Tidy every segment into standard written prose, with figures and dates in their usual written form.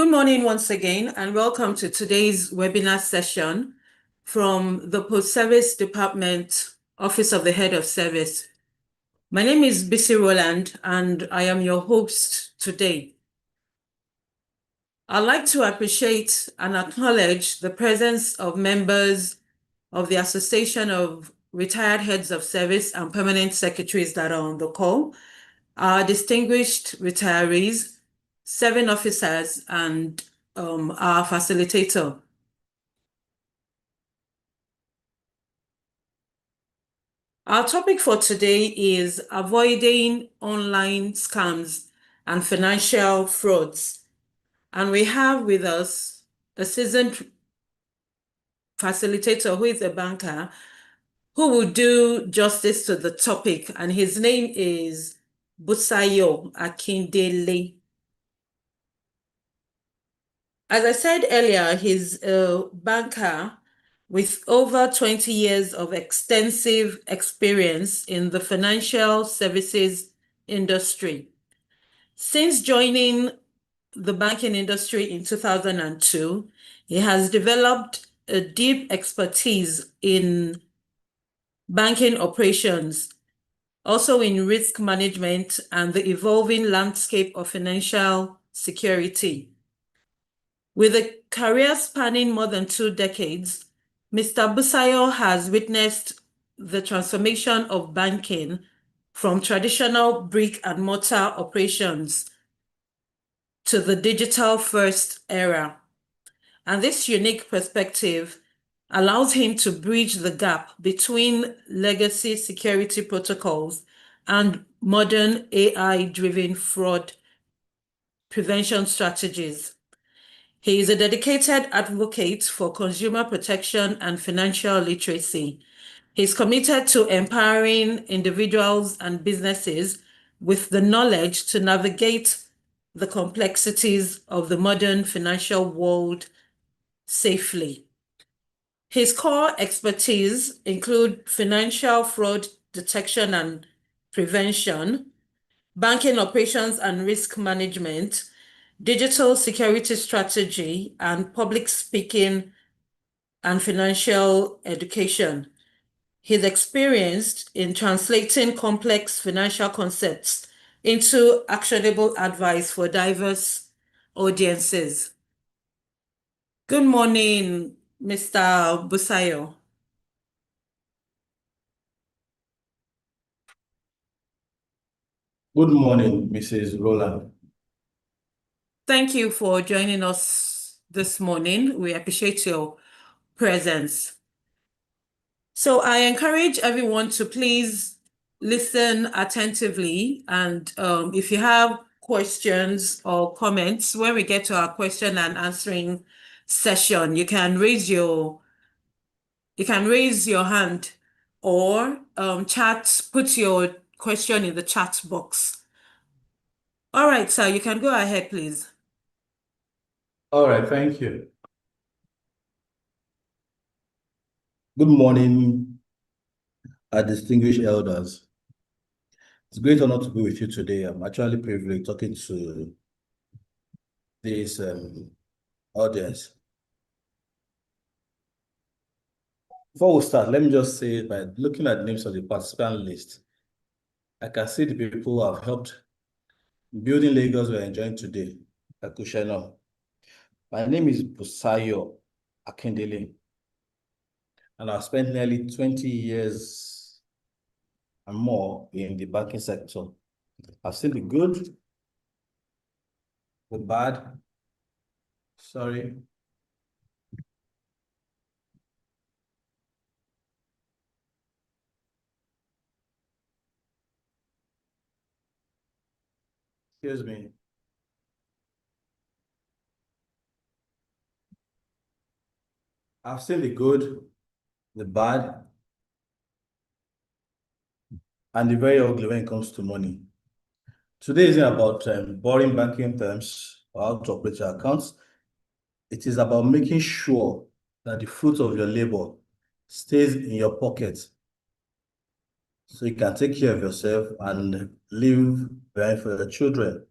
Good morning once again, and welcome to today's webinar session from the Post-Service Department, Office of the Head of Service. My name is Bisi Roland, and I am your host today. I'd like to appreciate and acknowledge the presence of members of the Association of Retired Heads of Service and Permanent Secretaries that are on the call, our distinguished retirees, 7 officers, and our facilitator. Our topic for today is avoiding online scams and financial frauds. And we have with us a seasoned facilitator who is a banker who will do justice to the topic. And his name is Busayo Akindele. As I said earlier, he's a banker with over 20 years of extensive experience in the financial services industry. Since joining the banking industry in 2002, he has developed a deep expertise in banking operations, also in risk management and the evolving landscape of financial security. With a career spanning more than 2 decades, Mr. Busayo has witnessed the transformation of banking from traditional brick and mortar operations to the digital first era. And this unique perspective allows him to bridge the gap between legacy security protocols and modern AI-driven fraud prevention strategies. He is a dedicated advocate for consumer protection and financial literacy. He's committed to empowering individuals and businesses with the knowledge to navigate the complexities of the modern financial world safely. His core expertise include financial fraud detection and prevention, banking operations and risk management, digital security strategy, and public speaking and financial education. He's experienced in translating complex financial concepts into actionable advice for diverse audiences. Good morning, Mr. Busayo. Good morning, Mrs. Roland. Thank you for joining us this morning. We appreciate your presence. So I encourage everyone to please listen attentively, and if you have questions or comments, when we get to our question and answering session, you can raise your hand or put your question in the chat box. All right, sir, you can go ahead, please. All right, thank you. Good morning, our distinguished elders. It's a great honor to be with you today. I'm actually privileged talking to this audience. Before we start, let me just say, by looking at the names of the participant list, I can see the people who have helped building Lagos we're enjoying today. My name is Busayo Akindele, and I've spent nearly 20 years and more in the banking sector. I've seen the good, the bad, excuse me. I've seen the good, the bad, and the very ugly when it comes to money. Today isn't about boring banking terms or how to operate your accounts. It is about making sure that the fruit of your labor stays in your pocket so you can take care of yourself and leave behind for your children,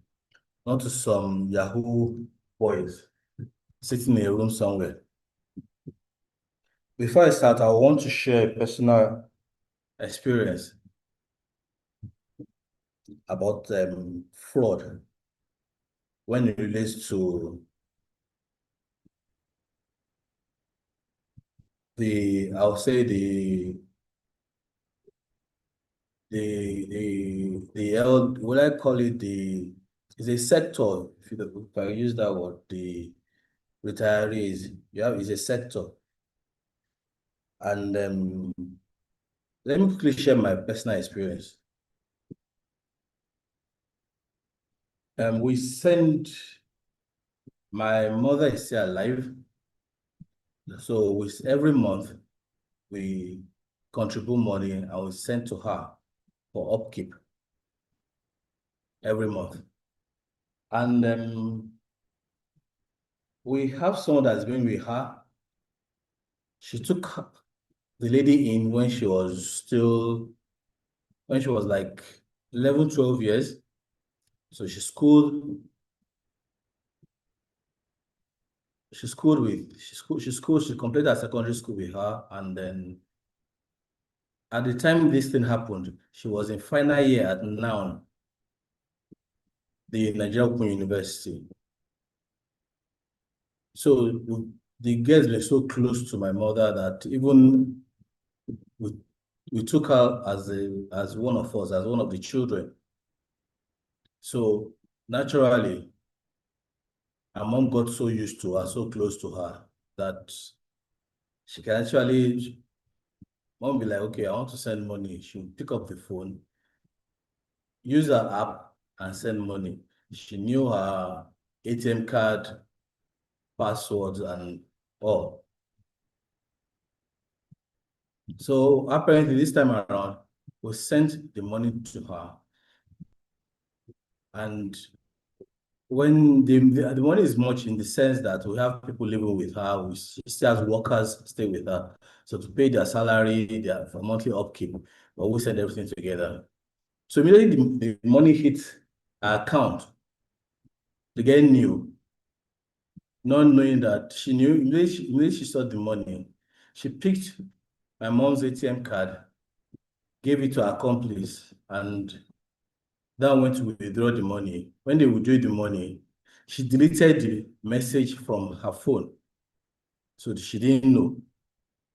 not to some Yahoo boys sitting in a room somewhere. Before I start, I want to share a personal experience about fraud when it relates to I'll say what I call it, is a sector, if I use that word, the retirees, is a sector. And let me quickly share my personal experience. We send, my mother is still alive. So every month we contribute money and we send to her for upkeep every month. And we have someone that's been with her. She took the lady in when she was like 11, 12 years. So she completed her secondary school with her. And then at the time this thing happened, she was in final year at now the Nigerian Open University. So the girls were so close to my mother that even we took her as one of us, as one of the children. So naturally, our mom got so used to her, so close to her, that she can actually, mom be like, okay, I want to send money. She'll pick up the phone, use her app and send money. She knew her ATM card, passwords and all. So apparently this time around, we sent the money to her. And when the money is much in the sense that we have people living with her, we still has workers stay with her. So to pay their salary, their for monthly upkeep, but we send everything together. So immediately the money hit our account. The girl knew, not knowing that she knew, immediately she saw the money. She picked my mom's ATM card, gave it to her accomplice, and that went to withdraw the money. When they withdrew the money, she deleted the message from her phone. So she didn't know.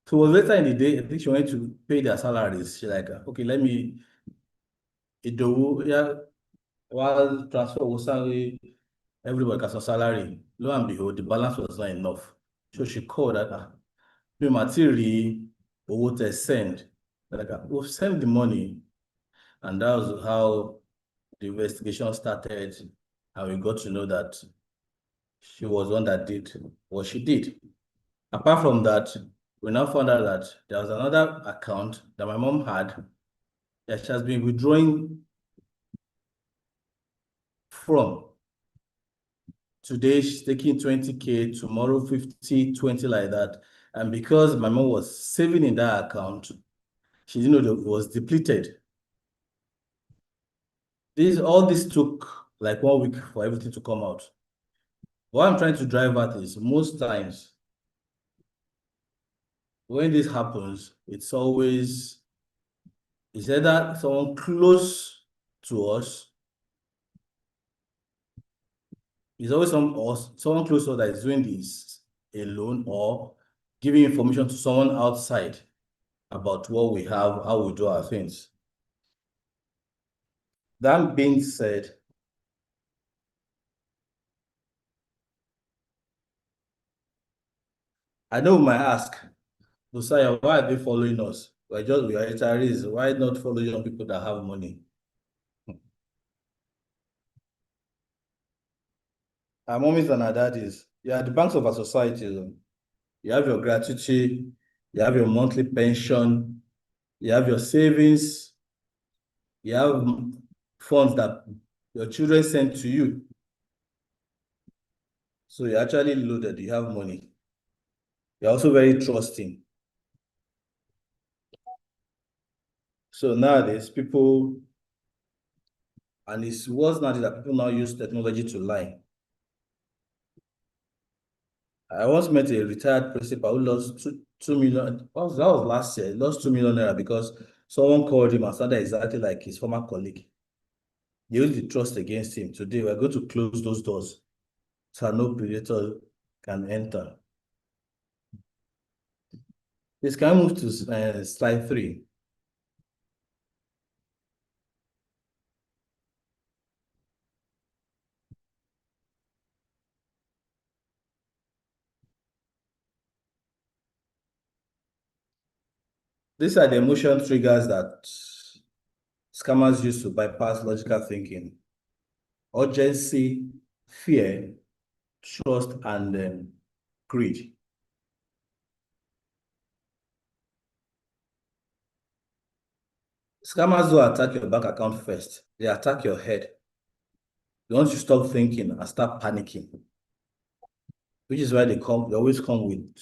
So later in the day, I think she went to pay their salaries. She like, okay, let me, yeah, while transfer was salary, everybody got some salary. Lo and behold, the balance was not enough. So she called that, me materially, owó tẹ́ send. Like, we'll send the money. And that was how the investigation started. And we got to know that she was one that did what she did. Apart from that, we now found out that there was another account that my mom had that she has been withdrawing from. Today, she's taking 20K, tomorrow 50, 20, like that. And because my mom was saving in that account, she didn't know that it was depleted. All this took like 1 week for everything to come out. What I'm trying to drive at is most times when this happens, it's either someone close to us, it's always someone close to us that is doing this alone or giving information to someone outside about what we have, how we do our things. That being said, I know we might ask, Busayo, why are they following us? We are retirees. Why not follow young people that have money? Our mommies and our daddies, you are the banks of our society. You have your gratuity, you have your monthly pension, you have your savings, you have funds that your children send to you. So you're actually loaded, you have money. You're also very trusting. So nowadays, and it's worse now that people now use technology to lie. I once met a retired principal who lost 2 million. That was last year. He lost 2 million naira because someone called him and sounded exactly like his former colleague. They used the trust against him. Today, we're going to close those doors so no predator can enter. Please, can I move to slide 3? These are the emotion triggers that scammers use to bypass logical thinking: urgency, fear, trust, and greed. Scammers don't attack your bank account first. They attack your head. Once you stop thinking and start panicking, which is why they always come with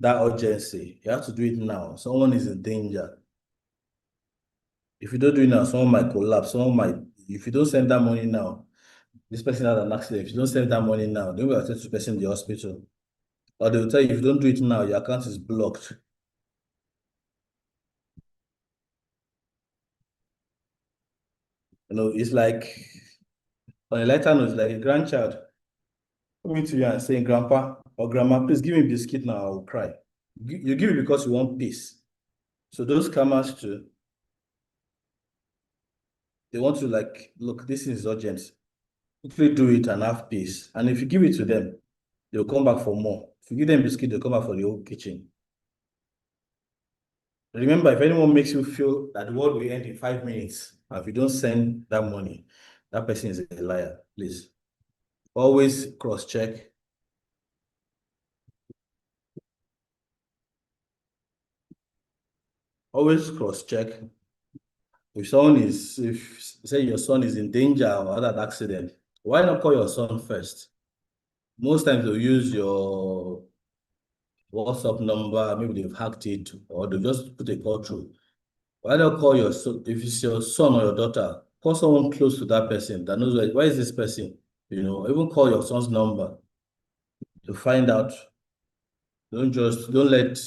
that urgency. You have to do it now. Someone is in danger. If you don't do it now, someone might collapse. If you don't send that money now, this person had an accident. If you don't send that money now, they will take the person in the hospital. Or they will tell you, if you don't do it now, your account is blocked. It's like, on a lighter note, it's like a grandchild coming to you and saying, Grandpa or Grandma, please give me biscuit now, I will cry. You give it because you want peace. So those scammers too, they want to look, this is urgent. Quickly do it and have peace. And if you give it to them, they'll come back for more. If you give them biscuit, they'll come back for the whole kitchen. Remember, if anyone makes you feel that the world will end in 5 minutes, and if you don't send that money, that person is a liar, please. Always cross-check. Always cross-check. If say your son is in danger or had an accident, why not call your son first? Most times they'll use your WhatsApp number, maybe they've hacked it, or they'll just put a call through. Why not call your son? If it's your son or your daughter, call someone close to that person that knows why is this person? Even call your son's number to find out. Don't let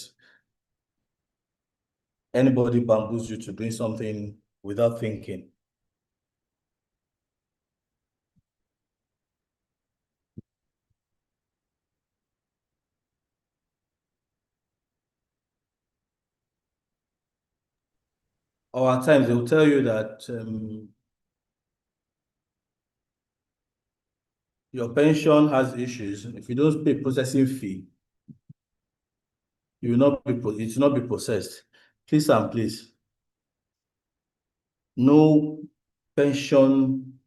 anybody bamboozle you to doing something without thinking. Or at times they will tell you that your pension has issues. If you don't pay processing fee, it will not be processed. Please and please, no pension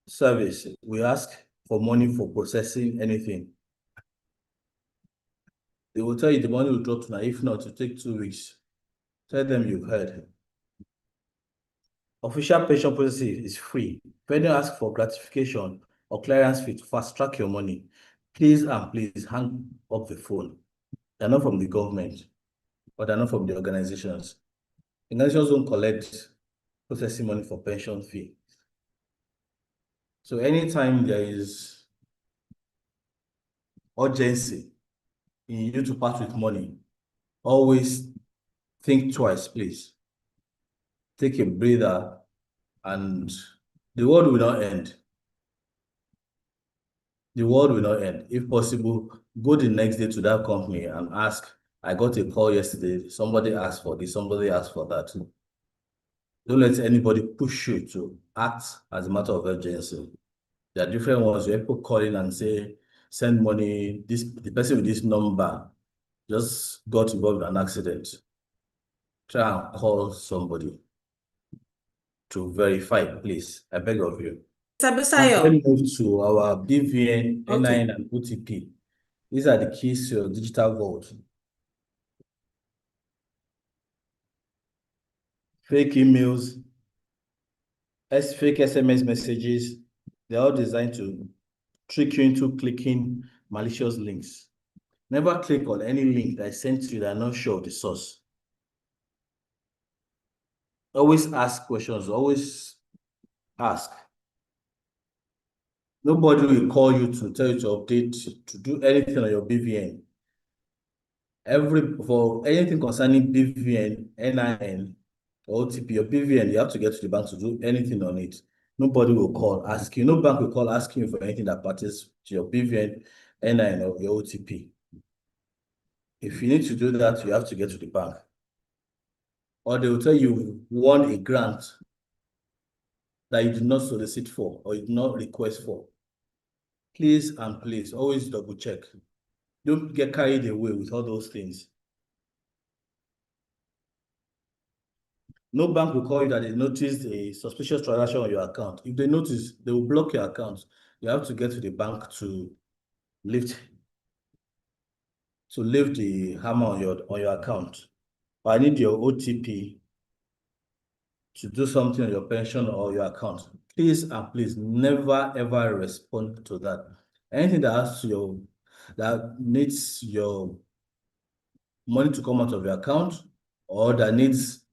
service we ask for money for processing anything. They will tell you the money will drop tonight. If not, it will take 2 weeks. Tell them you've heard. Official pension processing is free. If anyone asks for gratification or clearance fee to fast track your money, please and please hang up the phone. They're not from the government, or they're not from the organizations. Organizations don't collect processing money for pension fee. So anytime there is urgency in you to part with money, always think twice, please. Take a breather, and the world will not end. The world will not end. If possible, go the next day to that company and ask, I got a call yesterday, somebody asked for this, somebody asked for that. Don't let anybody push you to act as a matter of urgency. There are different ones where people call in and say, send money, the person with this number just got involved in an accident. Try and call somebody to verify, please. I beg of you. Mr. Now, Busayo. let me move to our BVN, Okay. NIN, and OTP. These are the keys to your digital vault. Fake emails, fake SMS messages, they're all designed to trick you into clicking malicious links. Never click on any link that is sent to you that are not sure of the source. Always ask questions, always ask. Nobody will call you to tell you to update, to do anything on your BVN. For anything concerning BVN, NIN, or OTP, your BVN, you have to get to the bank to do anything on it. Nobody will call ask you. No bank will call asking you for anything that pertains to your BVN, NIN, or your OTP. If you need to do that, you have to get to the bank. Or they will tell you won a grant that you did not solicit for or you did not request for. Please and please always double check. Don't get carried away with all those things. No bank will call you that they noticed a suspicious transaction on your account. If they notice, they will block your account. You have to get to the bank to lift the hammer on your account. I need your OTP to do something on your pension or your account. Please and please never ever respond to that. Anything that needs your money to come out of your account or that needs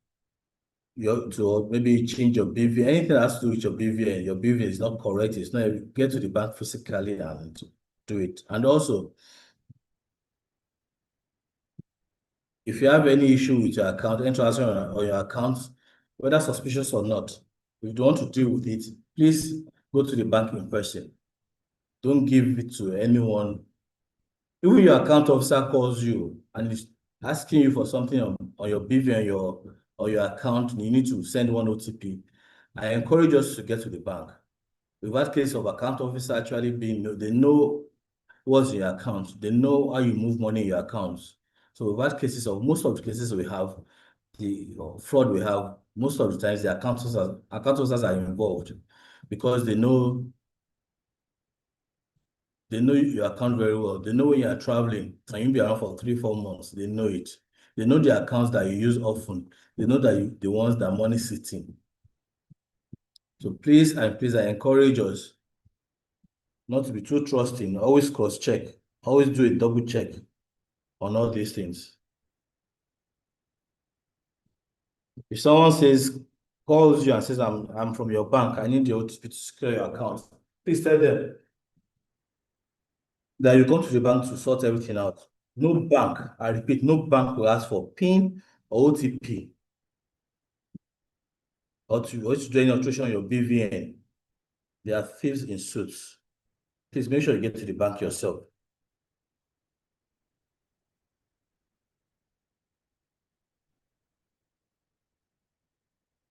to maybe change your BV, anything that has to do with your BV and your BV is not correct, it's not, get to the bank physically and do it. And also, if you have any issue with your account, any transaction on your account, whether suspicious or not, if you don't want to deal with it, please go to the bank in person. Don't give it to anyone. Even your account officer calls you and is asking you for something on your BV and your account, and you need to send one OTP. I encourage us to get to the bank. We've had case of account officer actually they know what's in your account. They know how you move money in your accounts. So we've had cases of, most of the cases we have, the fraud we have, most of the times the account officers are involved because they know your account very well. They know when you are traveling and you'll be around for 3-4 months. They know it. They know the accounts that you use often. They know that the ones that money sitting. So please and please, I encourage us not to be too trusting. Always cross-check. Always do a double check on all these things. If someone calls you and says, I'm from your bank, I need the OTP to secure your account, please tell them that you come to the bank to sort everything out. No bank, I repeat, no bank will ask for PIN or OTP or to do any alteration on your BVN. They are thieves in suits. Please make sure you get to the bank yourself.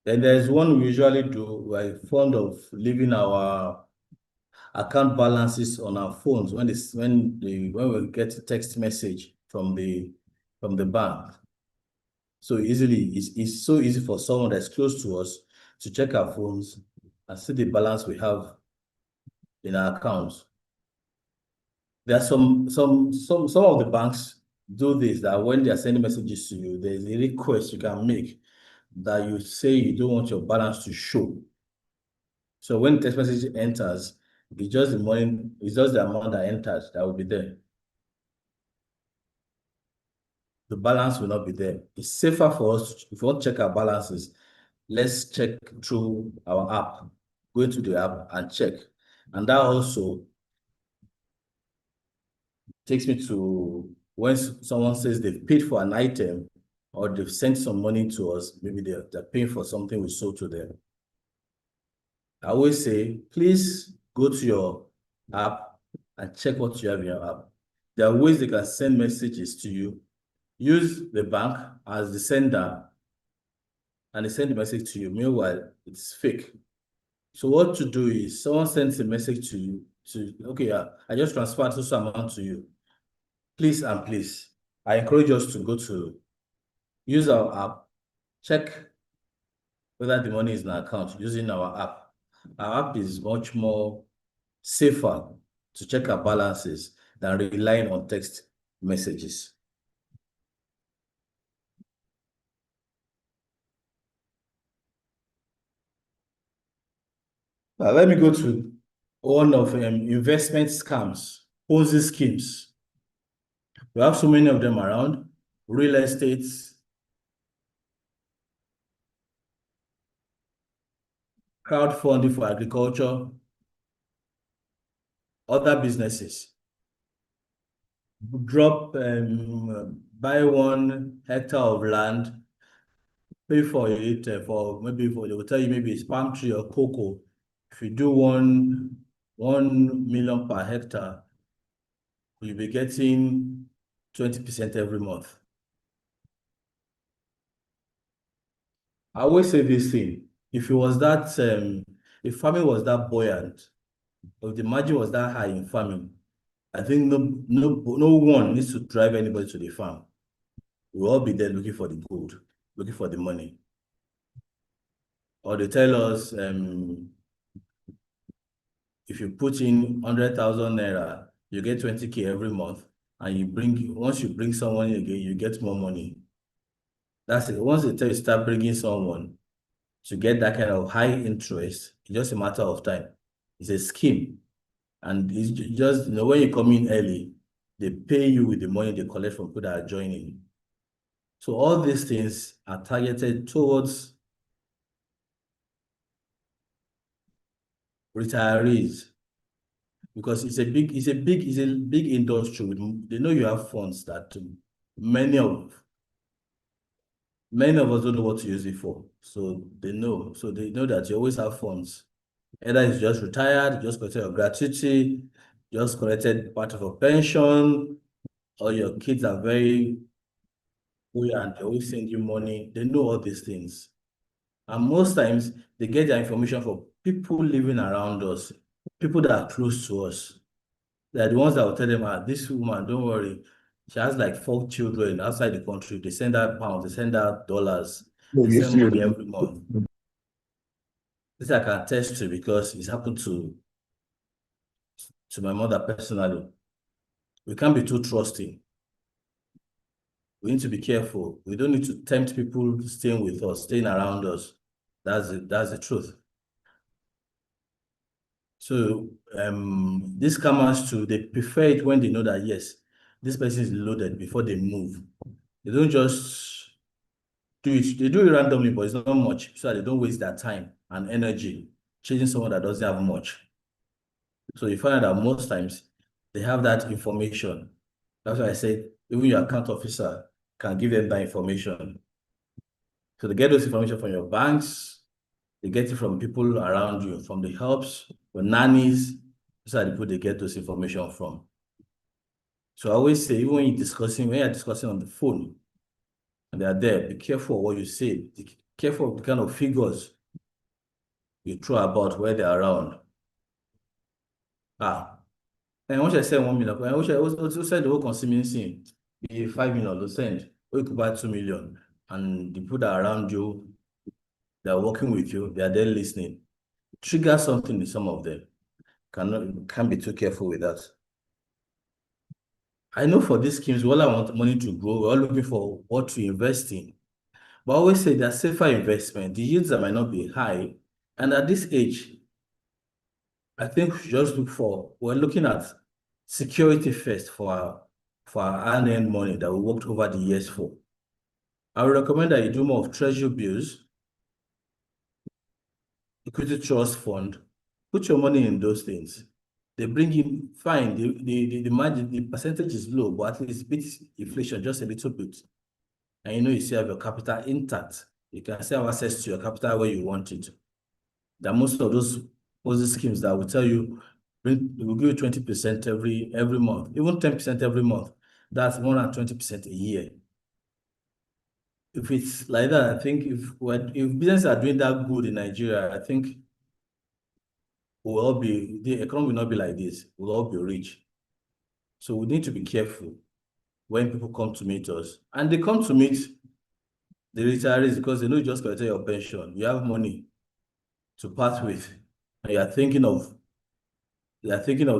Then there's one we usually do. We're fond of leaving our account balances on our phones when we get a text message from the bank. So it's so easy for someone that's close to us to check our phones and see the balance we have in our accounts. There are some of the banks do this, that when they are sending messages to you, there's a request you can make that you say you don't want your balance to show. So when text message enters, it's just the amount that enters that will be there. The balance will not be there. It's safer for us, if we want to check our balances, let's check through our app. Go into the app and check. And that also takes me to when someone says they've paid for an item or they've sent some money to us, maybe they're paying for something we sold to them. I always say, please go to your app and check what you have in your app. There are ways they can send messages to you. Use the bank as the sender and they send the message to you. Meanwhile, it's fake. So what to do is someone sends a message to you okay, I just transferred some amount to you. Please and please, I encourage us to use our app, check whether the money is in our account using our app. Our app is much more safer to check our balances than relying on text messages. Now, let me go to one of investment scams, Ponzi schemes. We have so many of them around. Real estate, crowdfunding for agriculture, other businesses. Buy 1 hectare of land, pay for it for maybe they will tell you maybe it's palm tree or cocoa. If you do 1 million per hectare, you'll be getting 20% every month. I always say this thing: if if farming was that buoyant, or if the margin was that high in farming, I think no one needs to drive anybody to the farm. We'll all be there looking for the gold, looking for the money. Or they tell us if you put in 100,000 naira, you get 20K every month, and once you bring someone in again, you get more money. That's it. Once they tell you start bringing someone to get that kind of high interest, it's just a matter of time. It's a scheme. And it's just, when you come in early, they pay you with the money they collect from people that are joining. So all these things are targeted towards retirees, because it's a big industry. They know you have funds that many of us don't know what to use it for. So they know that you always have funds. Either it's just retired, just collected your gratuity, just collected part of a pension, or your kids are very poor and they always send you money. They know all these things. And most times they get their information from people living around us, people that are close to us. They're the ones that will tell them, this woman, don't worry, she has like 4 children outside the country. They send her pounds, they send her dollars, they send money every month. This I can attest to because it's happened to my mother personally. We can't be too trusting. We need to be careful. We don't need to tempt people staying with us, staying around us. That's the truth. So these scammers too, they prefer it when they know that yes, this person is loaded before they move. They don't just do it. They do it randomly, but it's not much, so that they don't waste their time and energy chasing someone that doesn't have much. So you find out that most times they have that information. That's why I said even your account officer can give them that information. So they get those information from your banks, they get it from people around you, from the helps, the nannies. These are the people they get those information from. So I always say, even when you're discussing on the phone, and they are there, be careful of what you say. Be careful of the kind of figures you throw about where they're around. And once I send 1 million, I wish I also send the whole consumption, be 5 million, they'll send, or you could buy 2 million. And the people that are around you, they're working with you, they are there listening. Trigger something in some of them. Can't be too careful with that. I know for these schemes, all I want money to grow, we're all looking for what to invest in. But I always say they're safer investment. The yields that might not be high. And at this age, I think we should just we're looking at security first for our earned money that we worked over the years for. I would recommend that you do more of treasury bills, equity trust fund, put your money in those things. They bring in fine, the margin, the percentage is low, but at least beats inflation just a little bit. And you still have your capital intact. You can still have access to your capital where you want it. That most of those schemes that will tell you will give you 20% every month, even 10% every month. That's 120% a year. If it's like that, I think if businesses are doing that good in Nigeria, I think the economy will not be like this. We'll all be rich. So we need to be careful when people come to meet us. And they come to meet the retirees because they know you just collected your pension. You have money to part with. And you are thinking of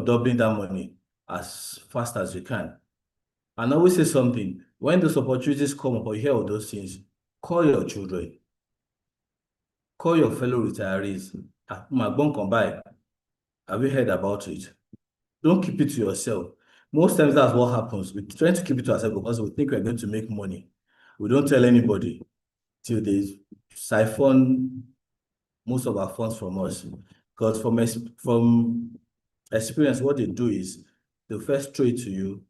doubling that money as fast as you can. And I always say something, when those opportunities come up or you hear of those things, call your children, call your fellow retirees. My bone come by. Have you heard about it? Don't keep it to yourself. Most times that's what happens. We're trying to keep it to ourselves because we think we're going to make money. We don't tell anybody till they siphon most of our funds from us. Because from experience, what they do is they'll first throw it to you,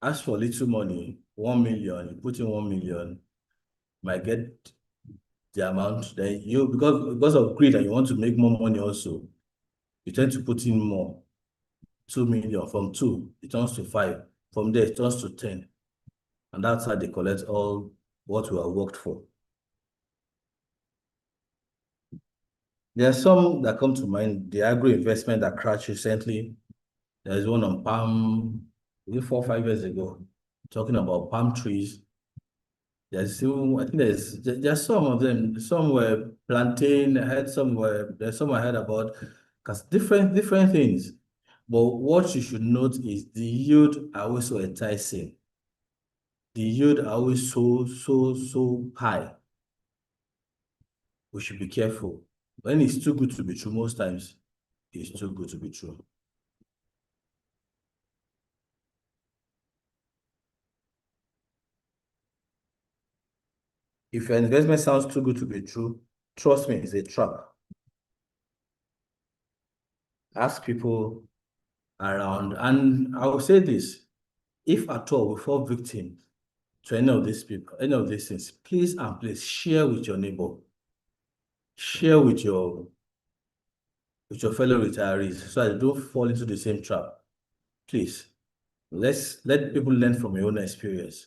ask for little money, 1 million, you put in 1 million, might get the amount, then you, because of greed and you want to make more money also, you tend to put in more, 2 million. From 2, it turns to 5. From there, it turns to 10. And that's how they collect all what we have worked for. There are some that come to mind, the agro investment that crashed recently. There's one on palm, 4 or 5 years ago, talking about palm trees. There's still, I think there's some of them. Some were plantain. There's some I heard about, because different things. But what you should note is the yield are always so enticing. The yield are always so high. We should be careful. When it's too good to be true, most times it's too good to be true. If your investment sounds too good to be true, trust me, it's a trap. Ask people around, and I will say this: if at all we fall victim to any of these people, any of these things, please and please share with your neighbor, share with your fellow retirees, so that they don't fall into the same trap. Please, let people learn from your own experience.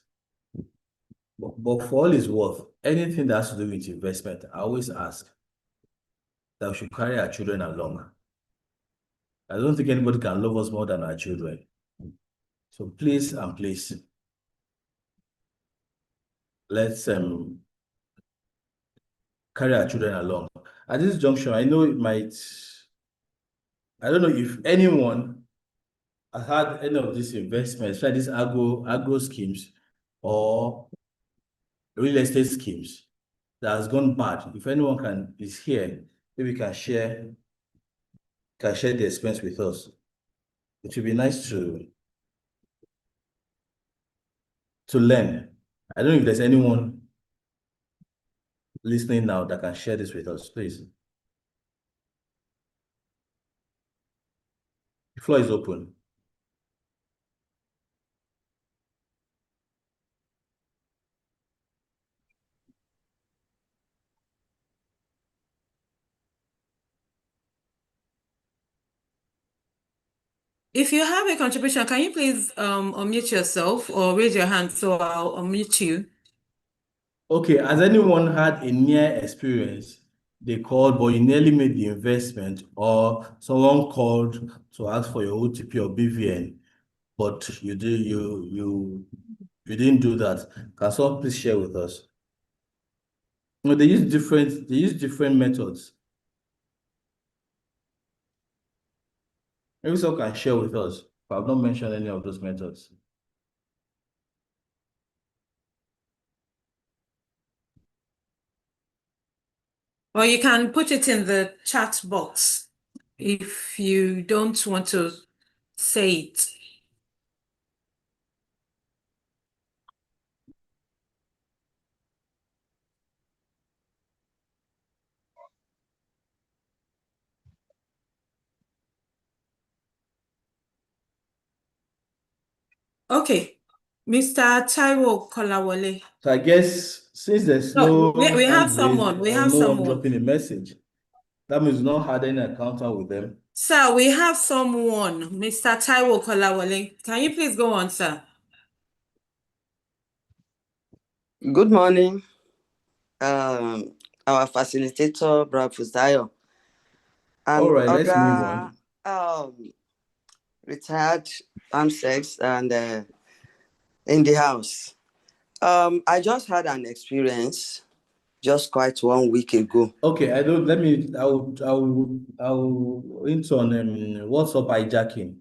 But for all it's worth, anything that has to do with investment, I always ask that we should carry our children along. I don't think anybody can love us more than our children. So please and please, let's carry our children along. At this junction, I know I don't know if anyone has had any of these investments, like these agro schemes or real estate schemes that has gone bad. If anyone is here, maybe can share the expense with us. It would be nice to learn. I don't know if there's anyone listening now that can share this with us, please. The floor is open. If you have a contribution, can you please unmute yourself or raise your hand so I'll unmute you? Okay, has anyone had a near experience? They called, but you nearly made the investment, or someone called to ask for your OTP or BVN, but you didn't do that. Can someone please share with us? No, they use different methods. Maybe someone can share with us. But I've not mentioned any of those methods. Or you can put it in the chat box if you don't want to say it. Okay, Mr. Taiwo Kolawole. So I guess since there's No, no we have hand raised someone. We or have no one someone. dropping a message, that means not had any encounter with them. Sir, we have someone, Mr. Taiwo Kolawole. Can you please go on, sir? Good morning, our facilitator, Brother Busayo, and All right, let's move on. Retired AMSEX and in the house. I just had an experience just quite 1 week ago. Okay, I will into on WhatsApp hijacking.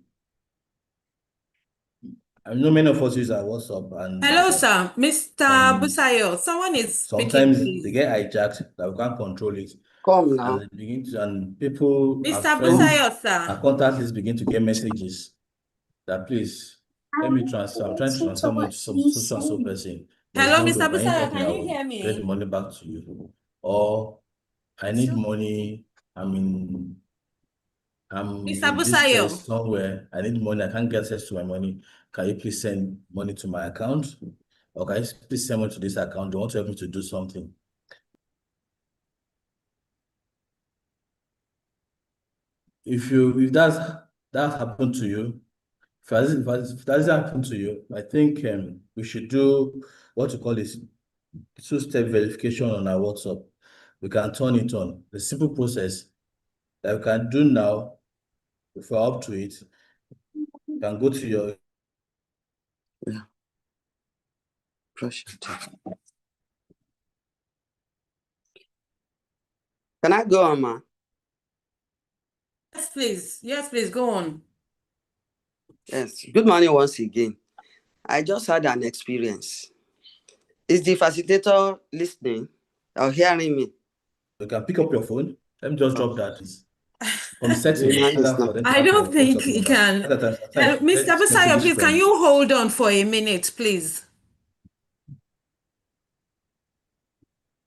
I know many of us use our WhatsApp, and Hello, sir. Mr. Busayo, someone is speaking, sometimes please. they get hijacked that we can't control it. Come now. And they begin to, and people, our Mr. friends, Busayo, sir. our contacts begin to get messages that please let me transfer. I'm trying to transfer money to so and so person. But Hello, hold Mr. on, can you Busayo, help me? can I you will hear get the me? money back to you. Or I need money. I mean, I'm Mr. in distress Busayo, somewhere. I need money. I can't get access to my money. Can you please send money to my account? Or can you please send money to this account? You want to help me to do something? If that happened to you, if that doesn't happen to you, I think we should do what you call this two-step verification on our WhatsApp. We can turn it on. The simple process that we can do now, if we're up to it, you can go to your Yeah. Brush it. Can I go on, ma? yes, please. Yes, please, go on. Yes. Good morning once again. I just had an experience. Is the facilitator listening or hearing me? you can pick up your phone. Let me just drop that. From The setting, man is for not. them to I have don't your think WhatsApp he number. can. At times, Mr. text Busayo, messages please, can from. you hold on for a minute, please?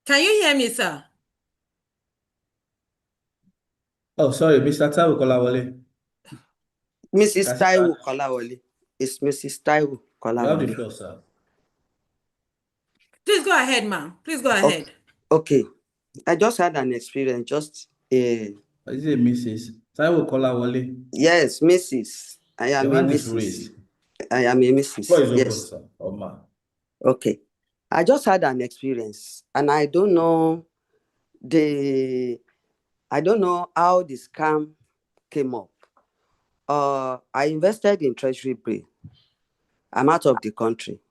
Can you hear me, sir? Oh, sorry, Mr. Taiwo Kolawole. Mrs. Can I see Taiwo that? Kolawole. It's Mrs. Taiwo You have the Kolawole. floor, sir. Please go ahead, ma'am. Please go Okay. ahead. Okay. I just had an experience. Just Is it Mrs. Taiwo Kolawole? yes, Mrs. I am Your a hand is Mrs. raised. I am a Mrs. Floor is open, Yes. sir. Oh, ma. Okay. I just had an experience, and I don't know how the scam came up. I invested in Treasury Bill. I'm out of the country,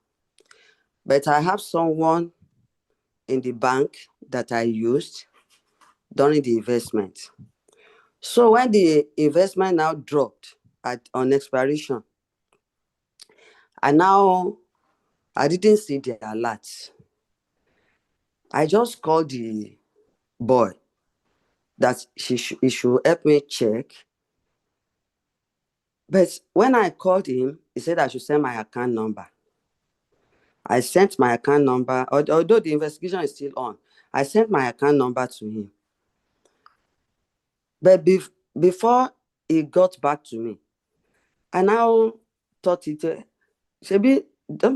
but I have someone in the bank that I used during the investment. So when the investment now dropped on expiration, I didn't see the alert. I just called the boy that he should help me check. But when I called him, he said I should send my account number. I sent my account number, although the investigation is still on. I sent my account number to him. But before he got back to me, I now thought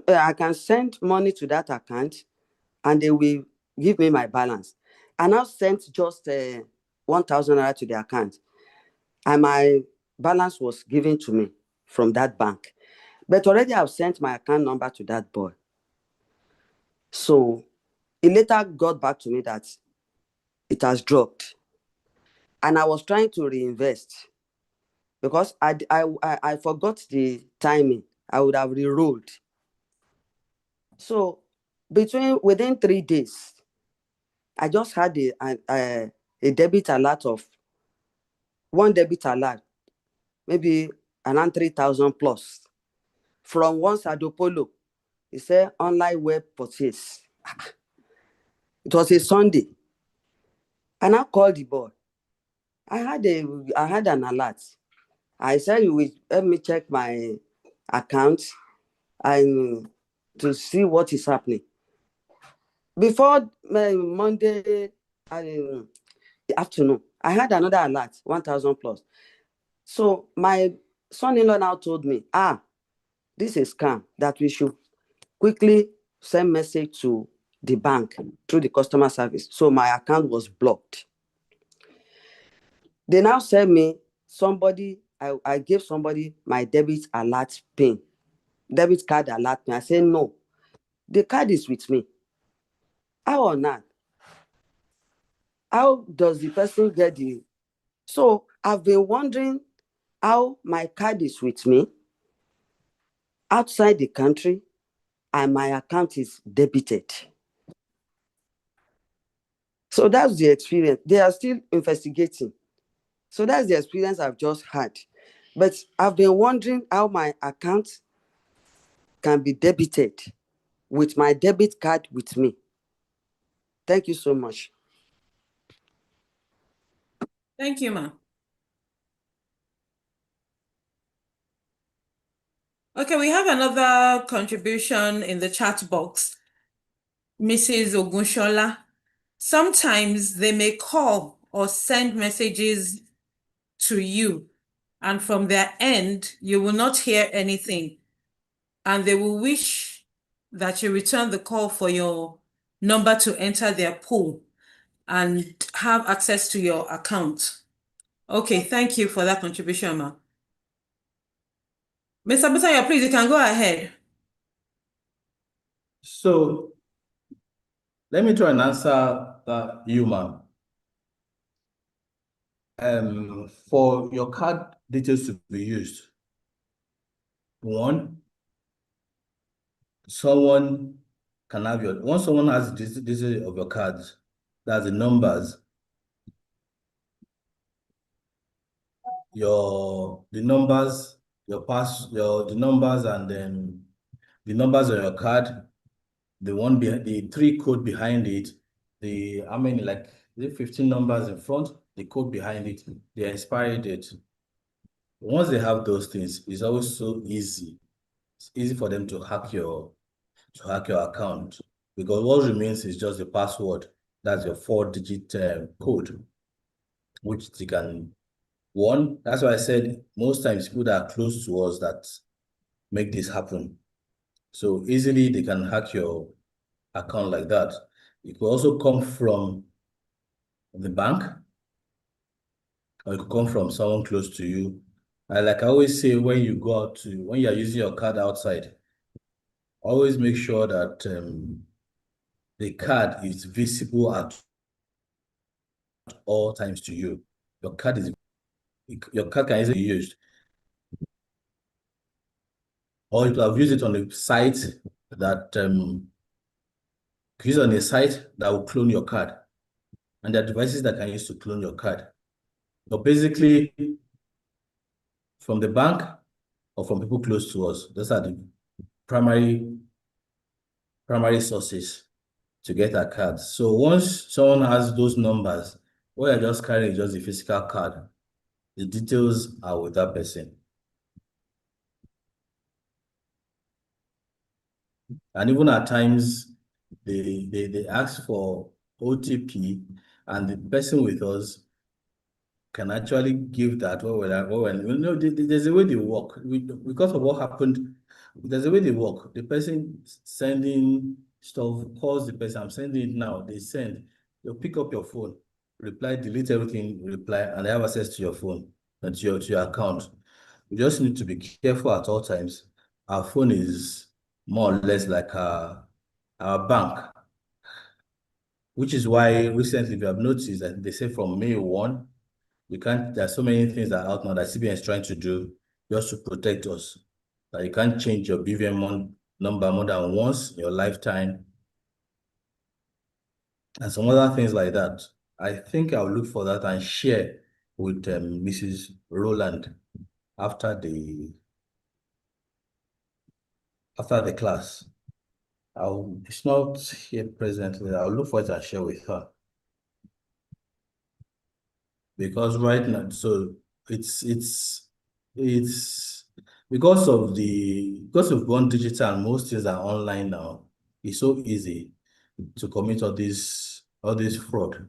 I can send money to that account and they will give me my balance. I now sent just 1,000 naira to the account, and my balance was given to me from that bank. But already I've sent my account number to that boy. So he later got back to me that it has dropped. And I was trying to reinvest because I forgot the timing. I would have re-rolled. So within 3 days, I just had a debit alert of one debit alert, maybe around 3,000 plus from one Sadopolo. He said online web purchase. It was a Sunday. And I called the boy. I had an alert. I said, you will help me check my account and to see what is happening. Before Monday afternoon, I had another alert, 1,000 plus. So my son-in-law now told me, this is scam, that we should quickly send message to the bank through the customer service. So my account was blocked. They now send me I gave somebody my debit alert pin, debit card alert pin. I said, no, the card is with me. How on earth? How does the person get So I've been wondering how my card is with me outside the country and my account is debited. So that's the experience. They are still investigating. So that's the experience I've just had. But I've been wondering how my account can be debited with my debit card with me. Thank you so much. Thank you, ma'am. Okay, we have another contribution in the chat box. Mrs. Ogunshola. Sometimes they may call or send messages to you and from their end, you will not hear anything. And they will wish that you return the call for your number to enter their pool and have access to your account. Okay, thank you for that contribution, ma. Mr. Busayo, please, you can go ahead. So let me try and answer that, you, ma'am. For your card details to be used, one, someone can have your, once someone has the details of your cards, that's the numbers, the numbers, the numbers, and then the numbers on your card, the three code behind it, how many, like the 15 numbers in front, the code behind it, the expiry date. Once they have those things, it's always so easy. It's easy for them to hack your account, because what remains is just the password. That's your 4-digit code, which they can. One, that's why I said most times people that are close to us that make this happen. So easily they can hack your account like that. It could also come from the bank, or it could come from someone close to you. And like I always say, when you are using your card outside, always make sure that the card is visible at all times to you. Your card can easily be used, or you could have used it on a site that will clone your card, and there are devices that can use to clone your card. But basically, from the bank or from people close to us, those are the primary sources to get our cards. So once someone has those numbers, what you're just carrying is just the physical card. The details are with that person. And even at times, they ask for OTP, and the person with us can actually give that. There's a way they work. Because of what happened, there's a way they work. The person sending stuff calls the person, I'm sending it now. They send, they'll pick up your phone, reply, delete everything, reply, and they have access to your phone and to your account. We just need to be careful at all times. Our phone is more or less like our bank, which is why recently we have noticed that they say from May 1, there's so many things that are out now that CBN is trying to do just to protect us. That you can't change your BVN number more than once in your lifetime, and some other things like that. I think I'll look for that and share with Mrs. Roland after the class. It's not here presently. I'll look for it and share with her. Because right now, so it's because of gone digital, most things are online now. It's so easy to commit all this fraud.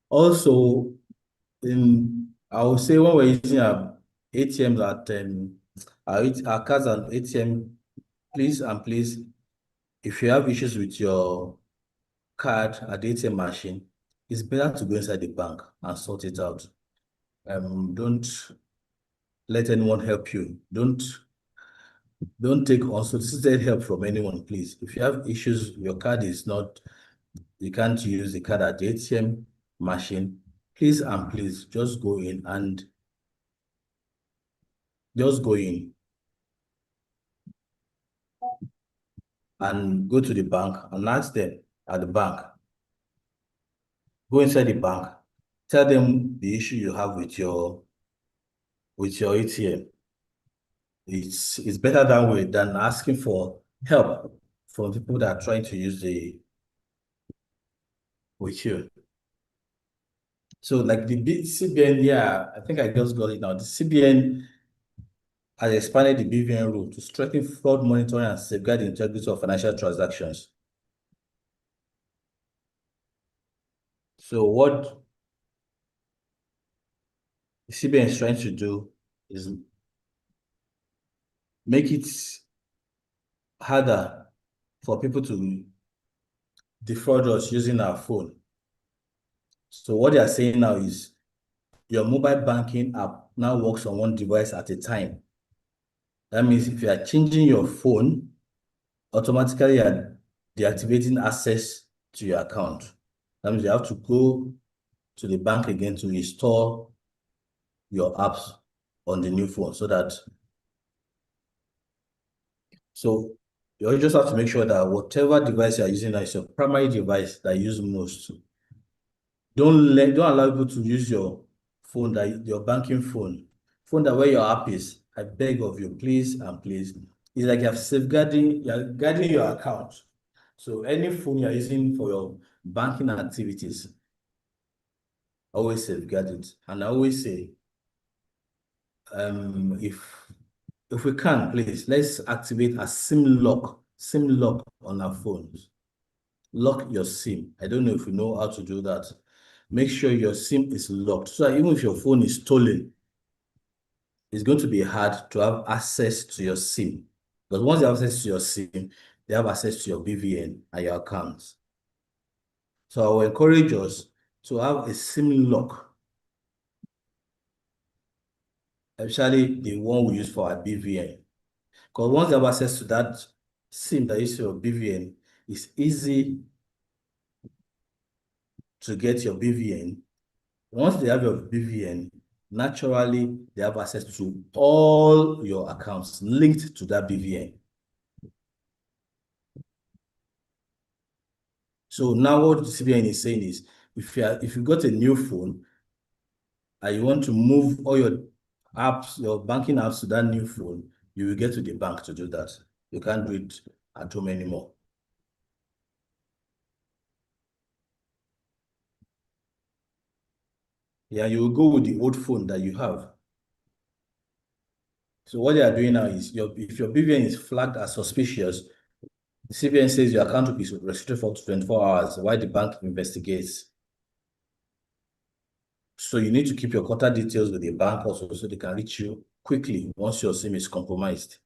Also, I would say when we're using our ATMs our cards and ATM, please, if you have issues with your card at the ATM machine, it's better to go inside the bank and sort it out. Don't let anyone help you. Don't take unsolicited help from anyone, please. If you have issues, your card is not, you can't use the card at the ATM machine, please just go in and go to the bank and ask them at the bank. Go inside the bank, tell them the issue you have with your ATM. It's better that way than asking for help from people that are trying to use with you. So like the CBN, yeah, I think I just got it now. The CBN has expanded the BVN rule to strengthen fraud monitoring and safeguard the integrity of financial transactions. So what the CBN is trying to do is make it harder for people to defraud us using our phone. So what they are saying now is your mobile banking app now works on one device at a time. That means if you are changing your phone, automatically you are deactivating access to your account. That means you have to go to the bank again to install your apps on the new phone so you just have to make sure that whatever device you are using now is your primary device that you use most. Don't allow people to use your phone, your banking phone that where your app is. I beg of you, please and please. It's like you're guarding your account. So any phone you're using for your banking activities, always safeguard it. And I always say, if we can, please, let's activate a SIM lock on our phones. Lock your SIM. I don't know if you know how to do that. Make sure your SIM is locked so that even if your phone is stolen, it's going to be hard to have access to your SIM. Because once you have access to your SIM, they have access to your BVN and your accounts. So I will encourage us to have a SIM lock, especially the one we use for our BVN. Because once you have access to that SIM that is your BVN, it's easy to get your BVN. Once they have your BVN, naturally they have access to all your accounts linked to that BVN. So now what the CBN is saying is, if you got a new phone and you want to move all your apps, your banking apps to that new phone, you will get to the bank to do that. You can't do it at home anymore. Yeah, you will go with the old phone that you have. So what they are doing now is, if your BVN is flagged as suspicious, the CBN says your account will be restricted for 24 hours while the bank investigates. So you need to keep your contact details with the bank also so they can reach you quickly once your SIM is compromised.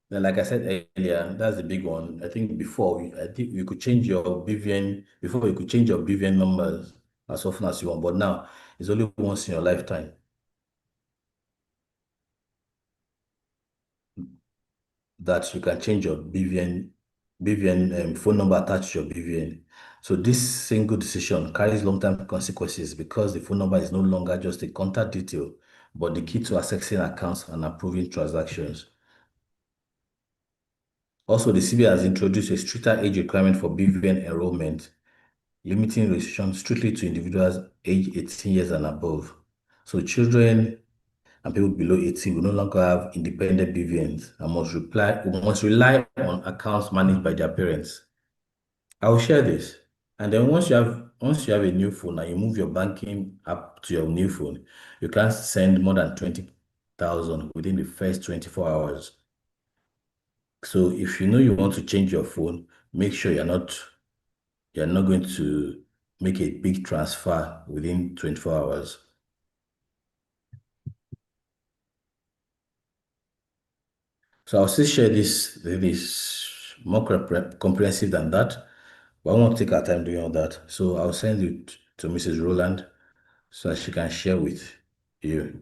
Then, like I said earlier, that's the big one. I think you could change your BVN, before you could change your BVN numbers as often as you want, but now it's only once in your lifetime that you can change your BVN phone number attached to your BVN. So this single decision carries long-term consequences because the phone number is no longer just a contact detail, but the key to accessing accounts and approving transactions. Also, the CBN has introduced a stricter age requirement for BVN enrollment, limiting registration strictly to individuals aged 18 years and above. So children and people below 18 will no longer have independent BVNs and must rely on accounts managed by their parents. I will share this. And then once you have a new phone and you move your banking app to your new phone, you can send more than 20,000 within the first 24 hours. So if you know you want to change your phone, make sure you're not going to make a big transfer within 24 hours. So I'll still share this more comprehensive than that, but I won't take our time doing all that. So I'll send it to Mrs. Roland so that she can share with you.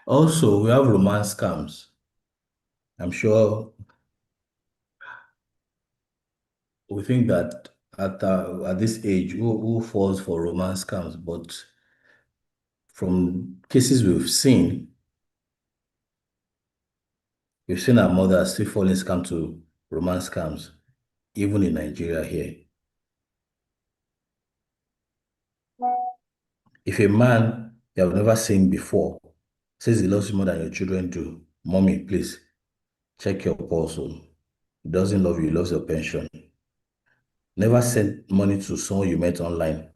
Also, we have romance scams. I'm sure we think that at this age, who falls for romance scams? But from cases we've seen our mothers still falling scam to romance scams, even in Nigeria here. If a man you have never seen before says he loves you more than your children do, mommy, please check your pulse. He doesn't love you, he loves your pension. Never send money to someone you met online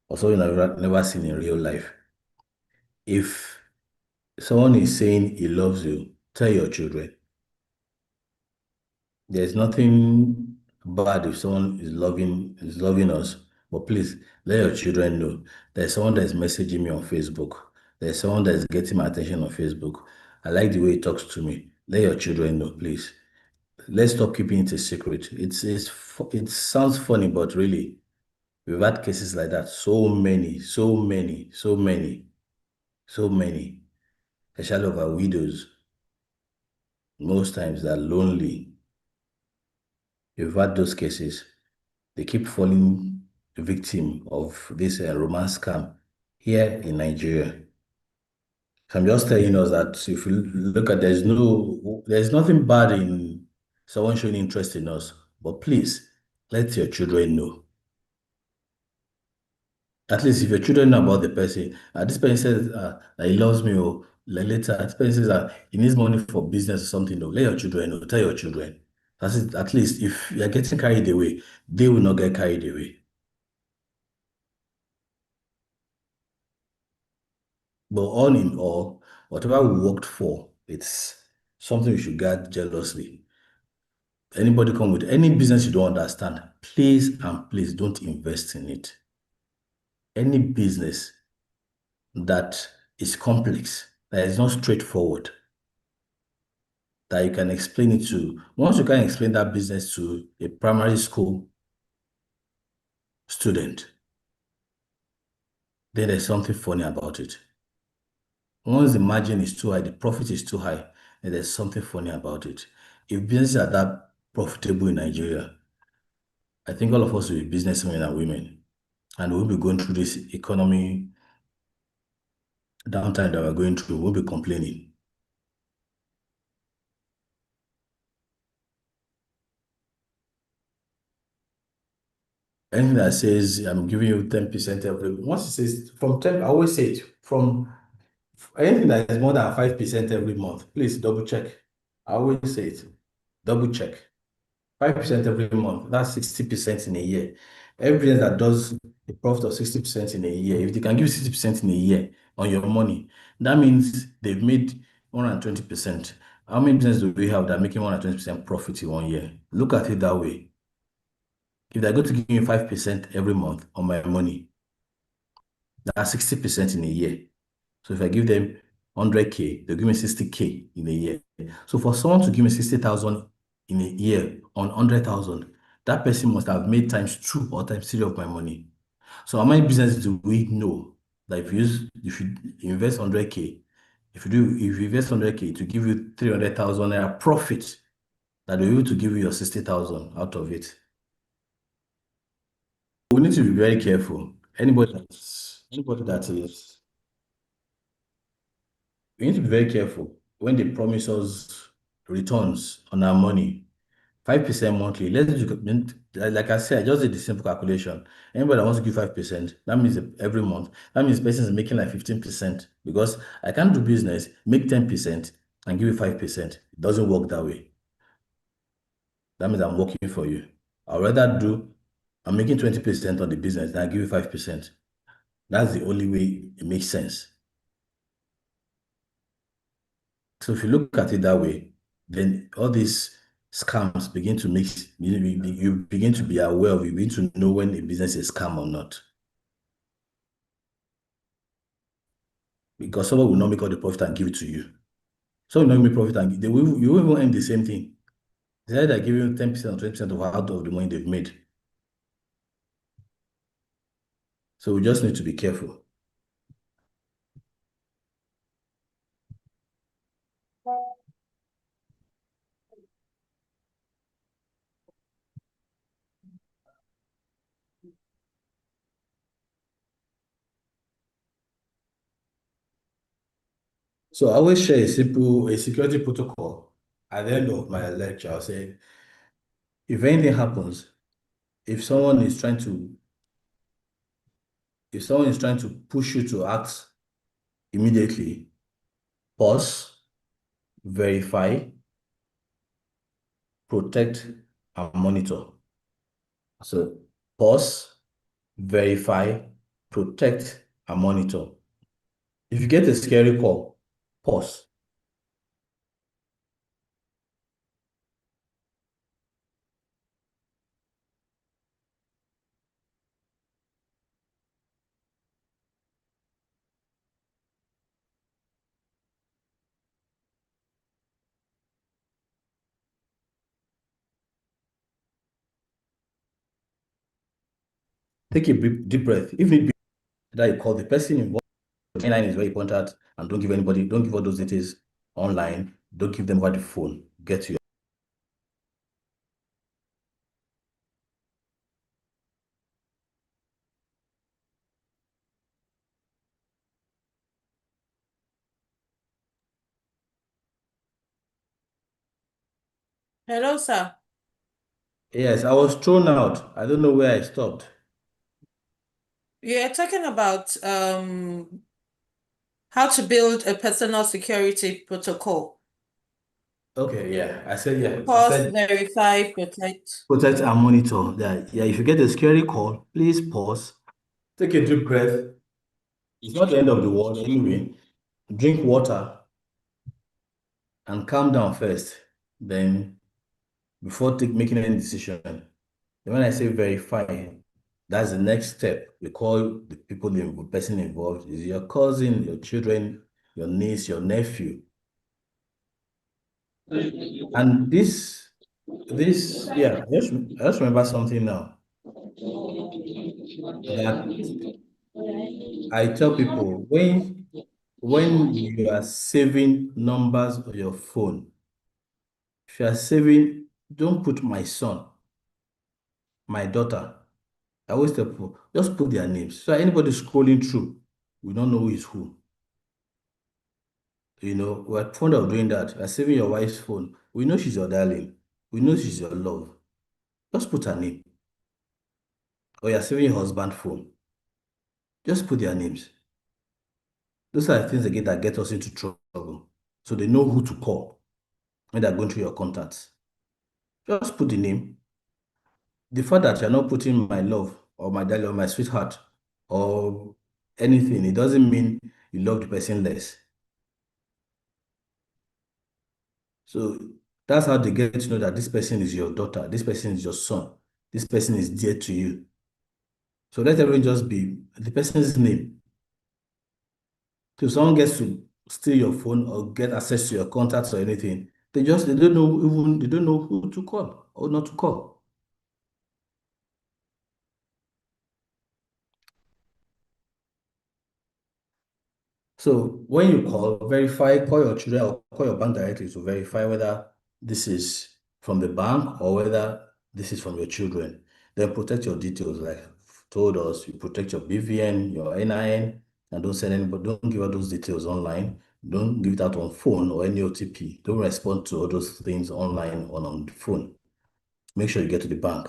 or someone you never seen in real life. If someone is saying he loves you, tell your children. There's nothing bad if someone is loving us, but please let your children know. There's someone that's messaging me on Facebook. There's someone that's getting my attention on Facebook. I like the way he talks to me. Let your children know, please. Let's stop keeping it a secret. It sounds funny, but really, we've had cases like that. So many, so many, so many, so many, especially of our widows. Most times they're lonely. We've had those cases. They keep falling victim of this romance scam here in Nigeria. So I'm just telling us that if you look at, there's nothing bad in someone showing interest in us, but please let your children know. At least if your children know about the person, this person says that he loves me, or later this person says that he needs money for business or something, no, let your children know, tell your children. That's it. At least if you're getting carried away, they will not get carried away. But all in all, whatever we worked for, it's something we should guard jealously. Anybody come with any business you don't understand, please and please don't invest in it. Any business that is complex, that is not straightforward, that you can explain it to, once you can explain that business to a primary school student, then there's something funny about it. Once the margin is too high, the profit is too high, then there's something funny about it. If businesses are that profitable in Nigeria, I think all of us will be businessmen and women, and we'll be going through this economy downtime that we're going through. We'll be complaining. Anything that says I'm giving you 10% every once it says from 10, I always say it from anything that is more than 5% every month, please double check. I always say it. Double check. 5% every month, that's 60% in a year. Every business that does a profit of 60% in a year, if they can give you 60% in a year on your money, that means they've made 120%. How many businesses do we have that are making 120% profit in 1 year? Look at it that way. If they're going to give me 5% every month on my money, that's 60% in a year. So if I give them 100K, they'll give me 60K in a year. So for someone to give me 60,000 in a year on 100,000, that person must have made times two or times three of my money. So how many businesses do we know that if you invest 100K, if you invest 100K to give you 300,000 naira profit, that they're able to give you your 60,000 out of it? We need to be very careful. Anybody that is we need to be very careful when they promise us returns on our money. 5% monthly. Like I said, I just did the simple calculation. Anybody that wants to give 5%, that means every month. That means the person is making like 15%, because I can't do business, make 10% and give you 5%. It doesn't work that way. That means I'm working for you. I'm making 20% on the business, then I give you 5%. That's the only way it makes sense. So if you look at it that way, then all these scams begin to mix. You begin to be aware of, you begin to know when a business is scam or not. Because someone will not make all the profit and give it to you. Someone will not make profit and you will even earn the same thing. They either give you 10% or 20% of out of the money they've made. So we just need to be careful. So I always share a security protocol at the end of my lecture. I'll say, if anything happens, if someone is trying to push you to act immediately, pause, verify, protect, and monitor. So pause, verify, protect, and monitor. If you get a scary call, pause. Take a deep breath. If need be, that you call the person involved. The line is very important, and don't give all those details online. Don't give them over the phone. Get to your. Hello, sir. Yes, I was thrown out. I don't know where I stopped. You're talking about how to build a personal security protocol. Okay, yeah. I said, yeah. I Pause, said verify, protect. protect and monitor. Yeah, if you get a scary call, please pause. Take a deep breath. It's not the end of the world anyway. Drink water and calm down first. Then before making any decision. Then when I say verify, that's the next step. We call the people, the person involved is your cousin, your children, your niece, your nephew. And yeah, I just remember something now that I tell people when you are saving numbers on your phone, if you are saving, don't put my son, my daughter. I always tell people, just put their names. So anybody scrolling through, we don't know who is who. We're fond of doing that. We're saving your wife's phone. We know she's your darling. We know she's your love. Just put her name. Or you're saving your husband's phone. Just put their names. Those are the things again that get us into trouble. So they know who to call when they're going through your contacts. Just put the name. The fact that you're not putting my love or my darling or my sweetheart or anything, it doesn't mean you love the person less. So that's how they get to know that this person is your daughter, this person is your son, this person is dear to you. So let everyone just be the person's name. So if someone gets to steal your phone or get access to your contacts or anything, they don't know who to call or not to call. So when you call your children or call your bank directly to verify whether this is from the bank or whether this is from your children. Then protect your details, like you've told us, you protect your BVN, your NIN, and don't send anybody, don't give out those details online. Don't give it out on phone or any OTP. Don't respond to all those things online or on the phone. Make sure you get to the bank.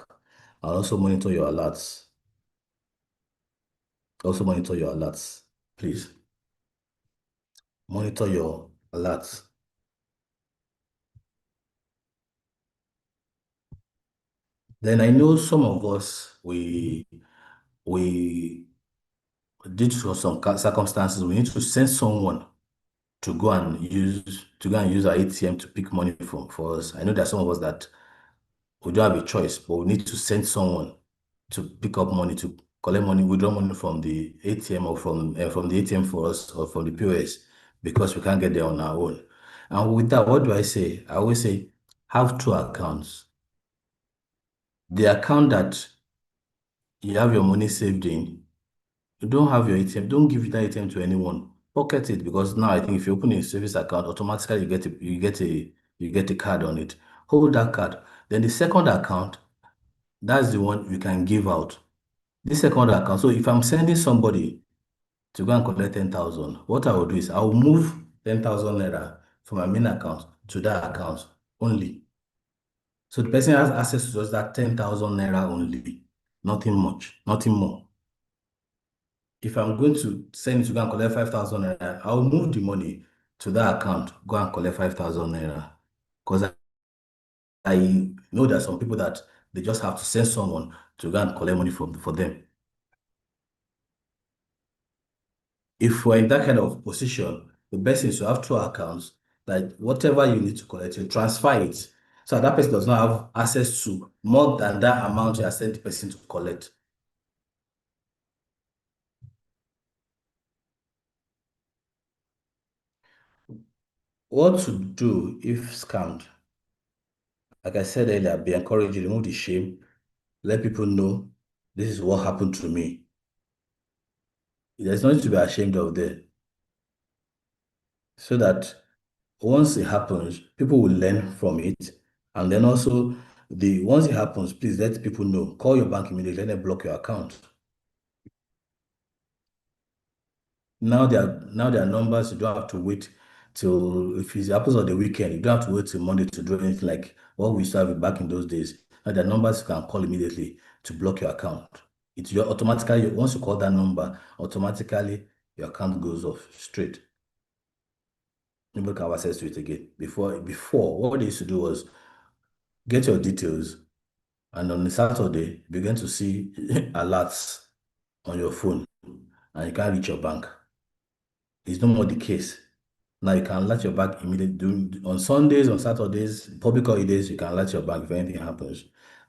And also monitor your alerts. Also monitor your alerts, please. Monitor your alerts. Then I know some of us, we due to some circumstances, we need to send someone to go and use our ATM to pick money from for us. I know there are some of us that we don't have a choice, but we need to send someone to pick up money, to collect money, withdraw money from the ATM or from the ATM for us or from the POS because we can't get there on our own. And with that, what do I say? I always say have two accounts. The account that you have your money saved in, you don't have your ATM, don't give that ATM to anyone. Pocket it because now I think if you open a savings account, automatically you get a card on it. Hold that card. Then the second account, that's the one you can give out. This second account. So if I'm sending somebody to go and collect 10,000, what I will do is I will move 10,000 naira from my main account to that account only. So the person has access to just that 10,000 naira only. Nothing much, nothing more. If I'm going to send it to go and collect 5,000 naira, I'll move the money to that account, go and collect 5,000 naira. Because I know there are some people that they just have to send someone to go and collect money for them. If we're in that kind of position, the best is to have two accounts, that whatever you need to collect, you transfer it. So that person does not have access to more than that amount you are sent the person to collect. What to do if scammed? Like I said earlier, be encouraged, remove the shame, let people know this is what happened to me. There's nothing to be ashamed of there. So that once it happens, people will learn from it. And then also, once it happens, please let people know. Call your bank immediately, let them block your account. Now there are numbers, you don't have to wait till, if it happens on the weekend, you don't have to wait till Monday to do anything like what we used to have back in those days. Now there are numbers you can call immediately to block your account. Automatically, once you call that number, automatically your account goes off straight. Nobody can have access to it again. Before, what they used to do was get your details, and on a Saturday, begin to see alerts on your phone, and you can't reach your bank. It's no more the case. Now you can alert your bank immediately. On Sundays, on Saturdays, public holidays, you can alert your bank if anything happens.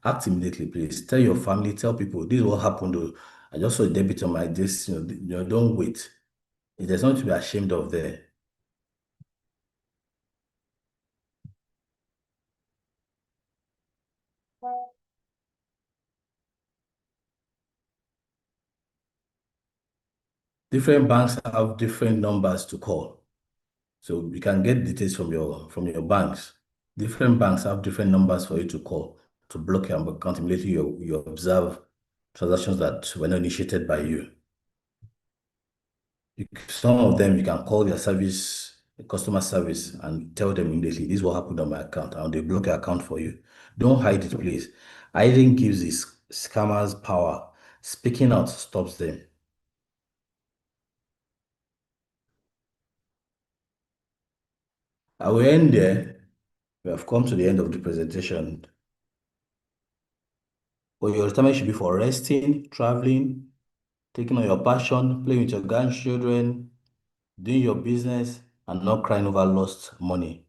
Act immediately, please. Tell your family, tell people, this is what happened. Though. I just saw a debit on my this, don't wait. There's nothing to be ashamed of there. Different banks have different numbers to call. So you can get details from your banks. Different banks have different numbers for you to call to block your account immediately. You observe transactions that were not initiated by you. Some of them you can call their service, customer service, and tell them immediately this is what happened on my account, and they block your account for you. Don't hide it, please. Hiding gives these scammers power. Speaking out stops them. I will end there. We have come to the end of the presentation. But your retirement should be for resting, traveling, taking on your passion, playing with your grandchildren, doing your business, and not crying over lost money.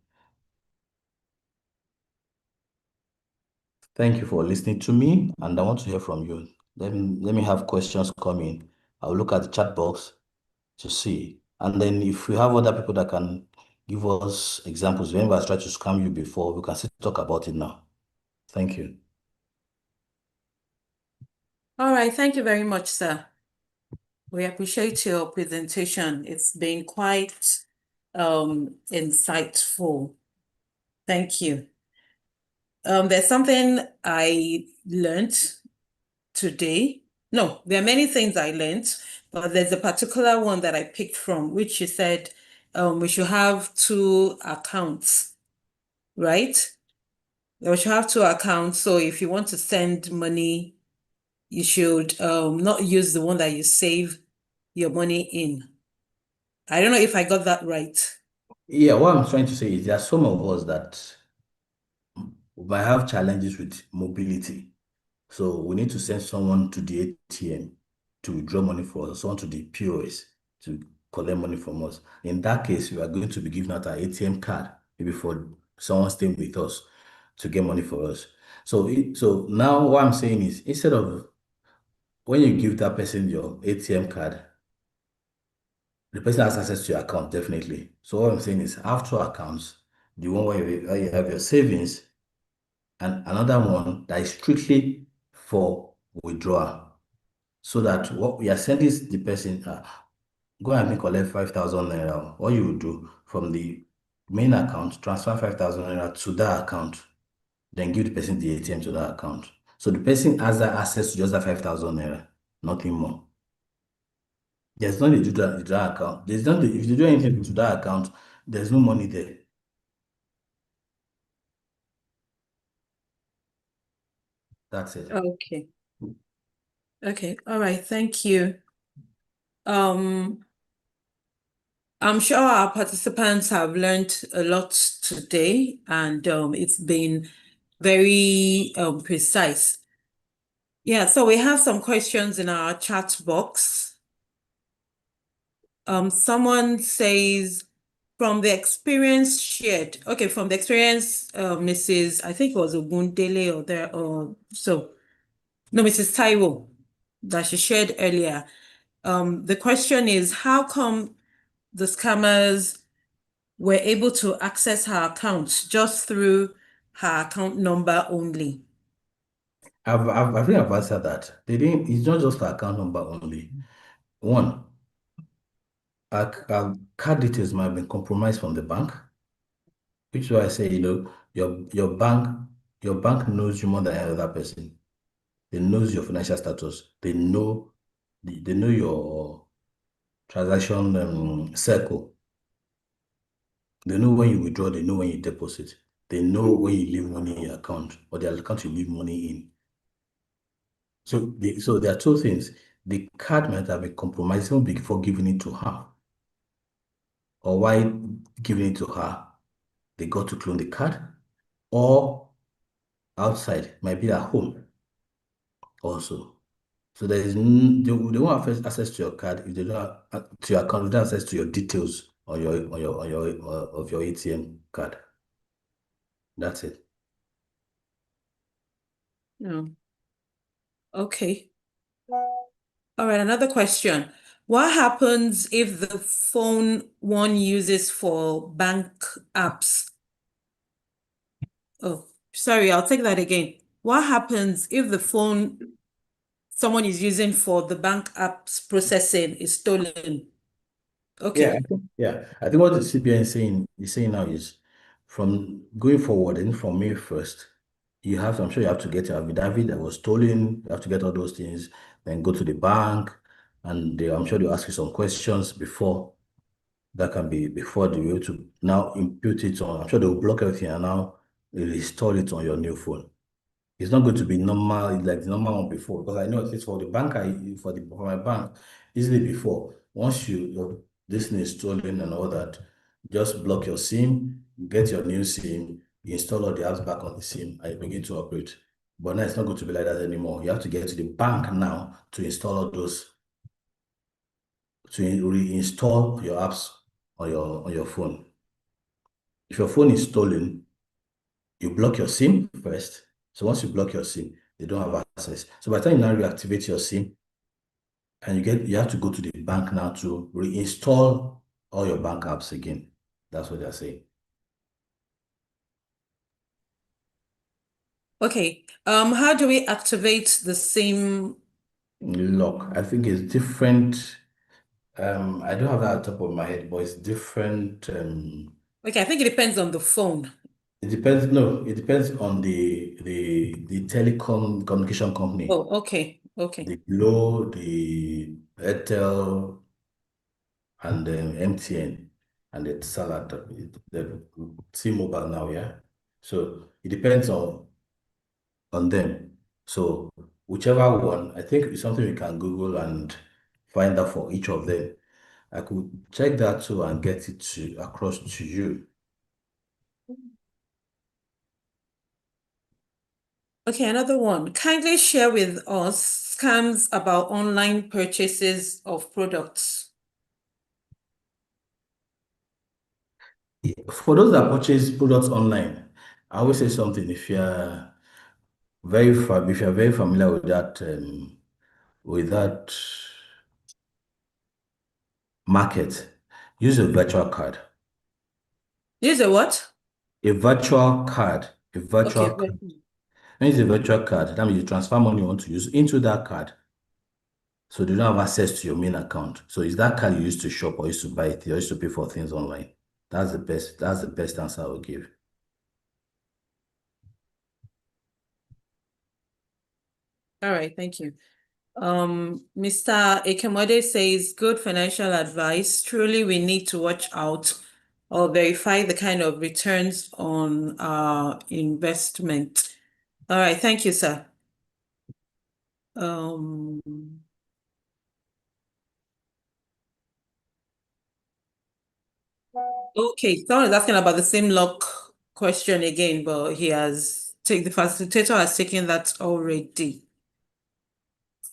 Thank you for listening to me, and I want to hear from you. Let me have questions coming. I'll look at the chat box to see. And then if we have other people that can give us examples, when I tried to scam you before, we can still talk about it now. Thank you. All right, thank you very much, sir. We appreciate your presentation. It's been quite insightful. Thank you. There's something I learned today. No, there are many things I learned, but there's a particular one that I picked from, which you said we should have two accounts, right? We should have two accounts. So if you want to send money, you should not use the one that you save your money in. I don't know if I got that right. Yeah, what I'm trying to say is there are some of us that might have challenges with mobility. So we need to send someone to the ATM to withdraw money for us, someone to the POS to collect money from us. In that case, we are going to be giving out our ATM card, maybe for someone staying with us to get money for us. So now what I'm saying is, instead of when you give that person your ATM card, the person has access to your account, definitely. So what I'm saying is, have two accounts, the one where you have your savings, and another one that is strictly for withdrawal. So that what we are sending the person, go and collect 5,000 naira. What you will do from the main account, transfer 5,000 naira to that account, then give the person the ATM to that account. So the person has that access to just that 5,000 naira, nothing more. There's no need to do that account. If you do anything to that account, there's no money there. That's it. Okay. Okay. All right. Thank you. I'm sure our participants have learned a lot today, and it's been very precise. Yeah, so we have some questions in our chat box. Someone says, from the experience shared, okay, from the experience, Mrs. I think it was Akindele Mrs. Taiwo that she shared earlier. The question is, how come the scammers were able to access her account just through her account number only? I think I've answered that. They didn't, it's not just her account number only. One, our card details might have been compromised from the bank, which is why I say, your bank knows you more than any other person. They knows your financial status. They know your transaction circle. They know when you withdraw, they know when you deposit. They know when you leave money in your account or the account you leave money in. So there are two things. The card might have been compromised even before giving it to her. Or while giving it to her, they got to clone the card. Or outside, might be at home also. So they won't have access to your card if they don't have, to your account, they don't have access to your details on your of your ATM card. That's it. No. Okay. All right, another question. What happens if the phone one uses for bank apps? Oh, sorry, I'll take that again. What happens if the phone someone is using for the bank apps processing is stolen? Okay. I think what the CBN is saying now is from going forward and from May 1st, I'm sure you have to get your affidavit that was stolen, you have to get all those things, then go to the bank, and I'm sure they'll ask you some questions before before they will to now impute it on. I'm sure they'll block everything and now restore it on your new phone. It's not going to be normal like the normal one before, because I know at least for the bank, for my bank, easily before, once this thing is stolen and all that, just block your SIM, get your new SIM, install all the apps back on the SIM, and you begin to operate. But now it's not going to be like that anymore. You have to get to the bank now to install all those, to reinstall your apps on your phone. If your phone is stolen, you block your SIM first. So once you block your SIM, they don't have access. So by the time you now reactivate your SIM, and you have to go to the bank now to reinstall all your bank apps again. That's what they're saying. Okay. How do we activate the SIM? Lock, I think it's different. I don't have that at the top of my head, but it's different. Okay, I think it depends on the phone. It depends. No, it depends on the telecom communication company. Oh, okay. Okay. The Glo, the Airtel, and MTN, and the Salad, the T-Mobile now, yeah. So it depends on them. So whichever one, I think is something we can Google and find out for each of them. I could check that too and get it across to you. Okay, another one. Kindly share with us scams about online purchases of products. For those that purchase products online, I always say something. If you're very familiar with that market, use a virtual card. Use a what? A virtual card. A virtual Okay. card. When it's a virtual card, that means you transfer money you want to use into that card. So they don't have access to your main account. So is that card you used to shop or used to buy it, or used to pay for things online? That's the best answer I will give. All right, thank you. Mr. Ekemode says, good financial advice. Truly, we need to watch out or verify the kind of returns on our investment. All right, thank you, sir. Okay, someone is asking about the same lock question again, but the facilitator has taken that already.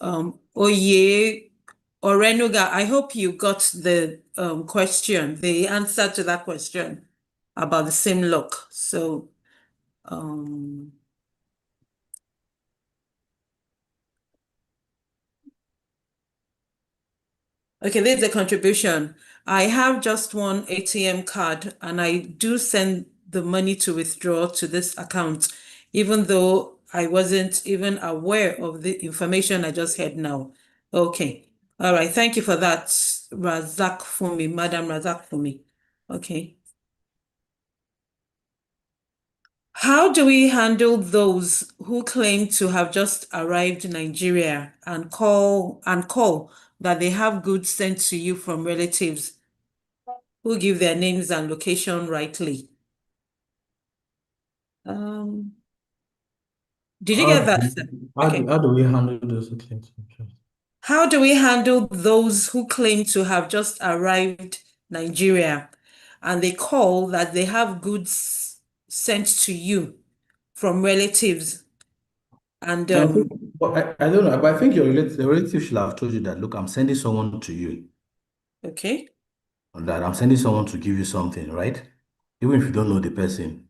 Oye Orenuga, I hope you got the question, the answer to that question about the same look. So, okay, there's the contribution. I have just one ATM card and I do send the money to withdraw to this account, even though I wasn't even aware of the information I just heard now. Okay. All right. Thank you for that, Razak Fumi, Madam Razak Fumi. Okay. How do we handle those who claim to have just arrived in Nigeria and call that they have goods sent to you from relatives who give their names and location rightly? Did you get that, sir? Okay. How do we handle those claims? How do we handle those who claim to have just arrived Nigeria and they call that they have goods sent to you from relatives and I think, I don't know, but I think the relative should have told you that, look, I'm sending someone to you, okay. or that I'm sending someone to give you something, right? Even if you don't know the person.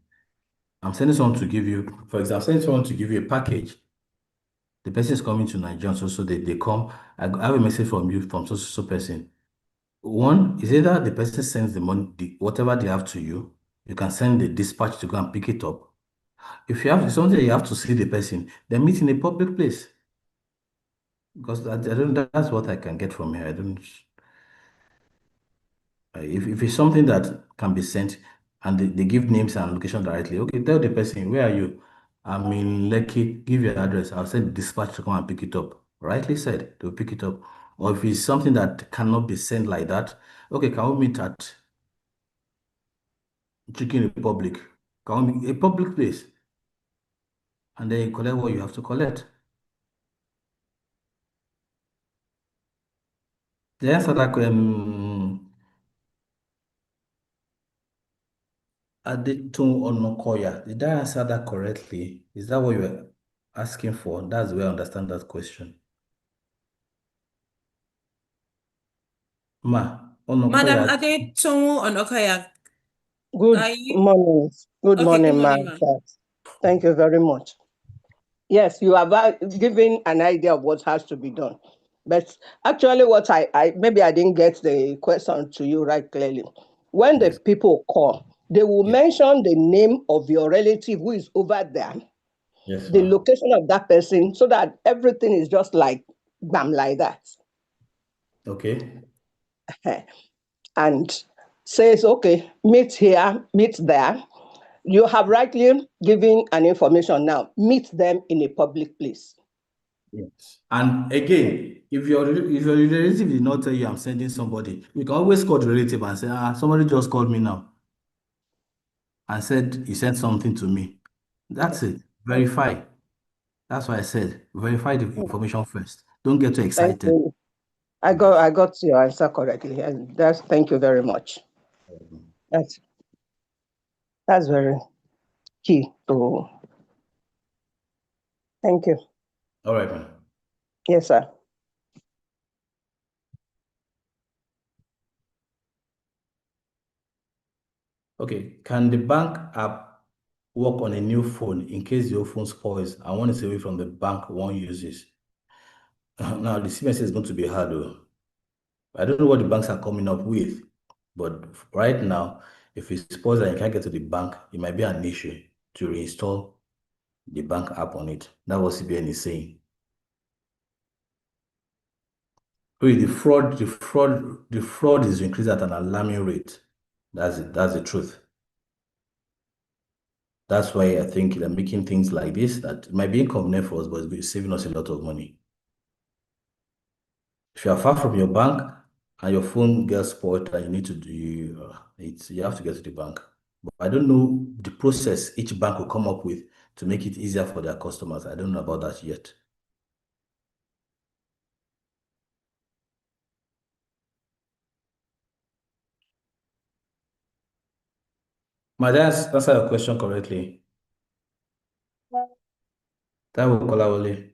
I'm sending someone to give you, for example, I'm sending someone to give you a package. The person is coming to Nigeria, so they come. I have a message from you from so person. One is either the person sends the money, whatever they have to you, you can send the dispatch to go and pick it up. If you have something that you have to see the person, then meet in a public place. Because I don't, that's what I can get from here. I don't. If it's something that can be sent and they give names and location directly, okay, tell the person, where are you? I'm in Lekki, give your address. I'll send the dispatch to come and pick it up. Rightly said, they'll pick it up. Or if it's something that cannot be sent like that, okay, can we meet at Chicken Republic? Can we meet a public place? And then you collect what you have to collect. The answer that Adetun Onokoya, did I answer that correctly? Is that what you were asking for? That's the way I understand that question. Ma, Madam Onokoya. Adetun Onokaya, Good are you? morning. Good Okay, good morning, morning, ma'am. ma'am. Thank you very much. Yes, you have given an idea of what has to be done. But actually, what I maybe I didn't get the question to you right clearly. When the Yes. people call, they will Yes. mention the name of your relative who is over there, Yes, the ma'am. location of that person, so that everything is just like bam, like that. Okay. And says, okay, meet here, meet there. You have rightly given an information now. Meet them in a public place. Yes. And again, if your relative did not tell you I'm sending somebody, you can always call the relative and say, somebody just called me now and said he sent something to me. That's it. Verify. That's why I said verify the information first. Don't get too Thank excited. you. I got your answer correctly. And thank you very much. That's that's very key to thank you. All right, man. Yes, sir. Okay. Can the bank app work on a new phone in case the old phone spoils and one is away from the bank one uses? Now, the CMS is going to be hard, though. I don't know what the banks are coming up with, but right now, if it spoils and you can't get to the bank, it might be an issue to reinstall the bank app on it. That's what CBN is saying. Really, the fraud is increased at an alarming rate. That's it. That's the truth. That's why I think they're making things like this that might be inconvenient for us, but it's saving us a lot of money. If you are far from your bank and your phone gets spoiled and you need to do you have to get to the bank. But I don't know the process each bank will come up with to make it easier for their customers. I don't know about that yet. My dad answer your question correctly. That will Kolawole.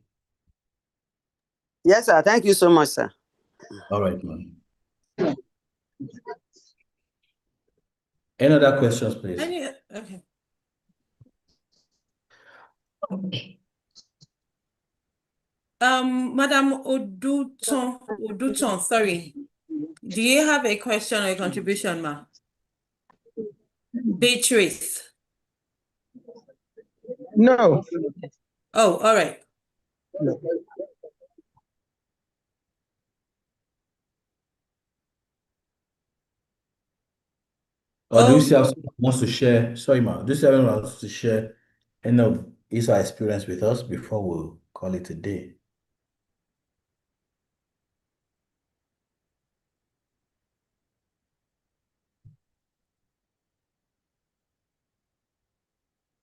Yes, sir. Thank you so much, sir. All right, ma'am. Any other questions, please? Okay. Madam Oduton, sorry. Do you have a question or a contribution, ma? Beatrice. No. Oh, all right. No. Or do you see someone wants to share? Sorry, ma'am. Do you see anyone wants to share any of his or her experience with us before we call it a day?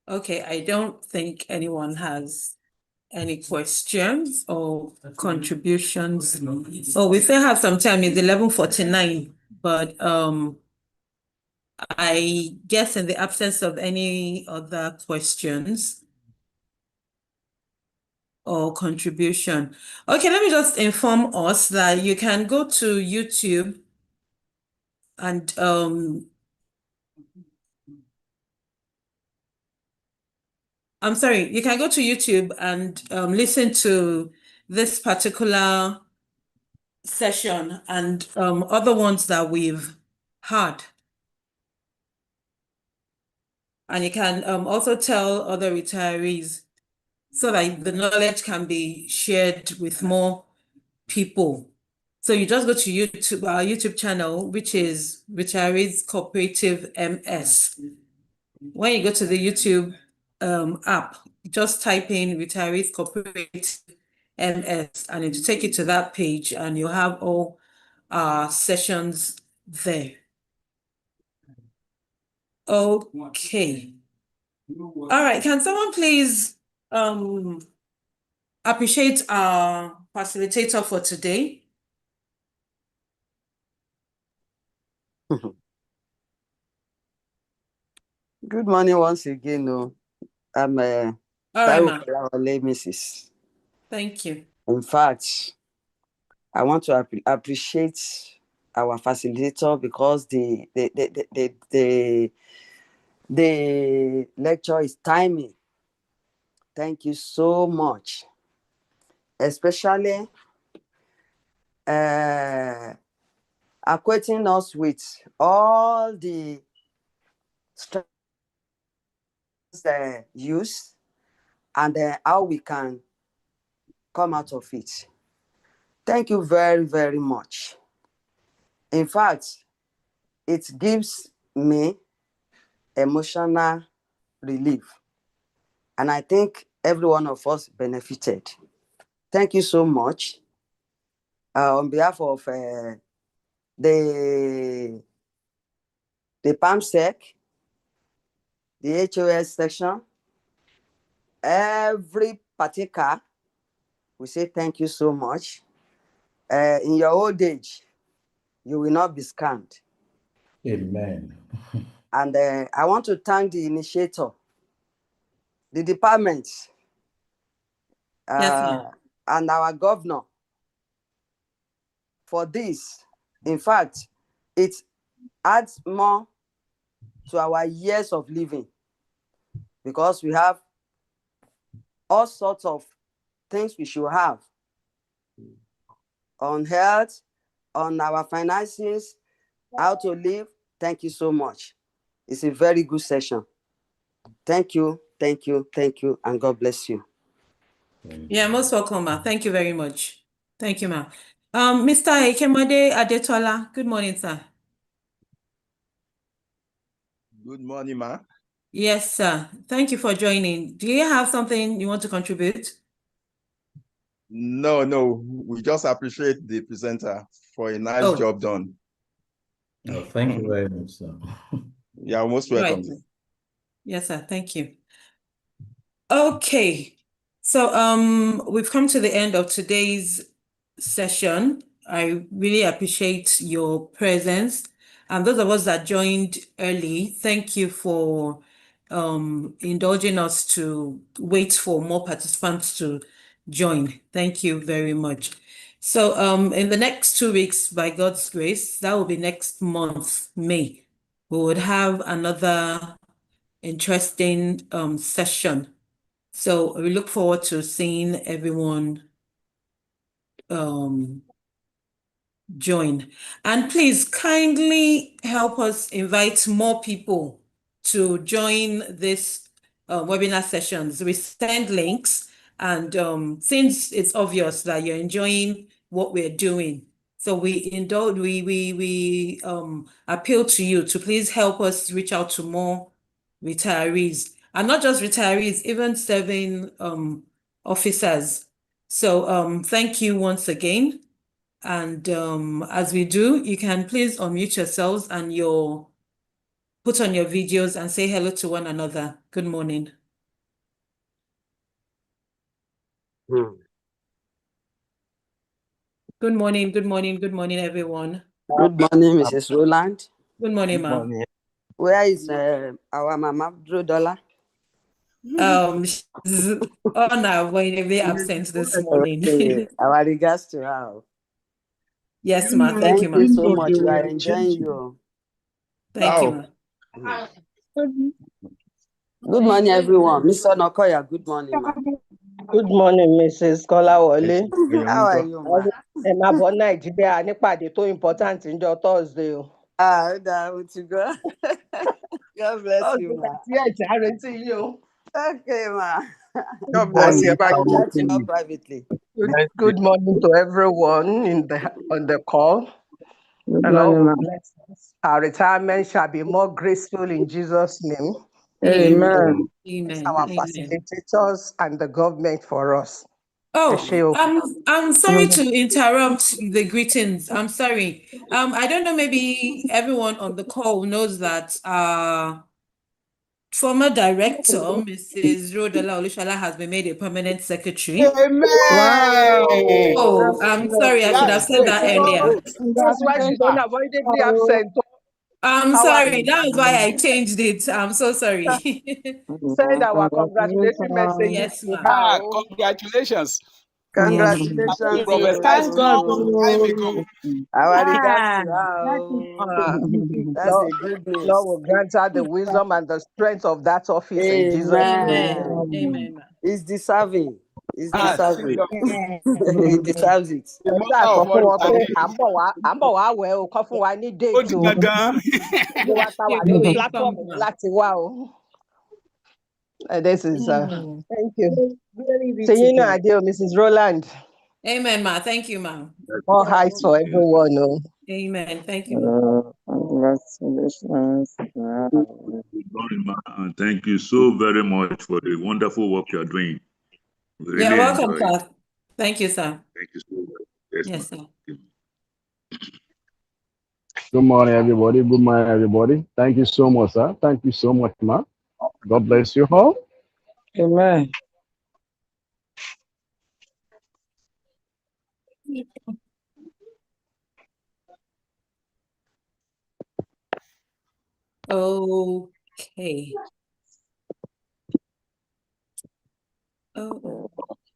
Okay, I don't think anyone has any questions or contributions. Oh, we still have some time. It's 11:49, but I guess in the absence of any other questions or contribution. Okay, let me just inform us that you can go to YouTube and I'm sorry, you can go to YouTube and listen to this particular session and other ones that we've had. And you can also tell other retirees so that the knowledge can be shared with more people. So you just go to YouTube, our YouTube channel, which is Retirees Cooperative MS. When you go to the YouTube app, just type in Retirees Cooperative MS and it'll take you to that page and you'll have all our sessions there. Okay. All right, can someone please appreciate our facilitator for today? Good morning once again. I'm All right, Taiwo ma'am. Kolawole, Mrs. Thank you. In fact, I want to appreciate our facilitator because the lecture is timely. Thank you so much, especially acquainting us with all the strengths use and how we can come out of it. Thank you very, very much. In fact, it gives me emotional relief. And I think every one of us benefited. Thank you so much. On behalf of the PAMSEC, the HOS section, every partaker, we say thank you so much. In your old age, you will not be scammed. Amen. And I want to thank the initiator, the department, Yes, and our governor for this. In fact, it adds more to our years of living because we have all sorts of things we should have on health, on our finances, how to live. Thank you so much. It's a very good session. Thank you, thank you, thank you, and God bless you. Yeah, most welcome, ma. Thank you very much. Thank you, ma. Mr. Ekemade Adetola, good morning, sir. Good morning, ma. Yes, sir. Thank you for joining. Do you have something you want to contribute? No. We just appreciate the presenter for a nice job done. Oh, thank you very much, sir. You're most welcome. Right. Yes, sir. Thank you. Okay. So we've come to the end of today's session. I really appreciate your presence. And those of us that joined early, thank you for indulging us to wait for more participants to join. Thank you very much. So in the next 2 weeks, by God's grace, that will be next month, May, we would have another interesting session. So we look forward to seeing everyone join. And please kindly help us invite more people to join this webinar sessions. We send links, and since it's obvious that you're enjoying what we're doing, so we appeal to you to please help us reach out to more retirees, and not just retirees, even serving officers. So thank you once again. And as we do, you can please unmute yourselves and put on your videos and say hello to one another. Good morning. Good morning, good morning, good morning, everyone. Good morning, Mrs. Roland. Good morning, ma'am. Where is our Mama Dollar? She's unavoidably absent this morning. Okay. Our regards to her. Yes, ma'am. Thank you, Thank you ma'am. so much. We are enjoying you. Thank you, ma'am. Good morning, everyone. Mr. Nokoya, good morning, ma. Good morning, Mrs. Kolawole. How are you, ma? Ẹ máa bọ̀ Nàìjíríà nípàdé tó important ńjọ́ Thursday o. To go. God bless you, ma. Yes, I retí yín o. Okay, ma. God bless you. I will chat to her privately. Good morning to everyone on the call. The Lord will bless us. Our retirement shall be more graceful in Jesus' name. Amen. It's Amen. our Amen. facilitators and the government for us. Oh, Esheo. I'm sorry to interrupt the greetings. I'm sorry. I don't know, maybe everyone on the call knows that former director, Mrs. Rodola Olushala, has been made a permanent secretary. Amen. Oh, I'm sorry, I should have said that earlier. That's why she's unavoidably absent. I'm sorry, that was why I changed it. I'm so sorry. Send our congratulatory message Yes, to ma'am. her. Congratulations. Congratulations. Prophet, thank God. Time ago. Our regards to her. That's a good news. Lord will grant her the wisdom and the strength of that office in Jesus' name. Amen. Amen, ma'am. It's deserving. It's deserving. The He deserves it. Ṣáà sọ fún wọn pé à ń bọ̀ wá wẹ̀ o, kán fún wa ní Ó déètì di o. gangan. Gbogbo wa ta wà You lórí may platform come, yẹn ma'am. láti wá o. This is, Mm. thank you. Seyin náà Adé o, Mrs. Roland. Amen, ma. Thank you, ma'am. All heights for everyone o. Amen. Thank you, ma'am. Congratulations. Wow. Good morning, ma, and thank you so very much for the wonderful work you're doing. We You're really welcome, enjoy it. sir. Thank you, sir. Thank you so much. Yes, Yes, ma'am. sir. Good morning, everybody. Good morning, everybody. Thank you so much, sir. Thank you so much, ma. God bless you all. Amen. Okay.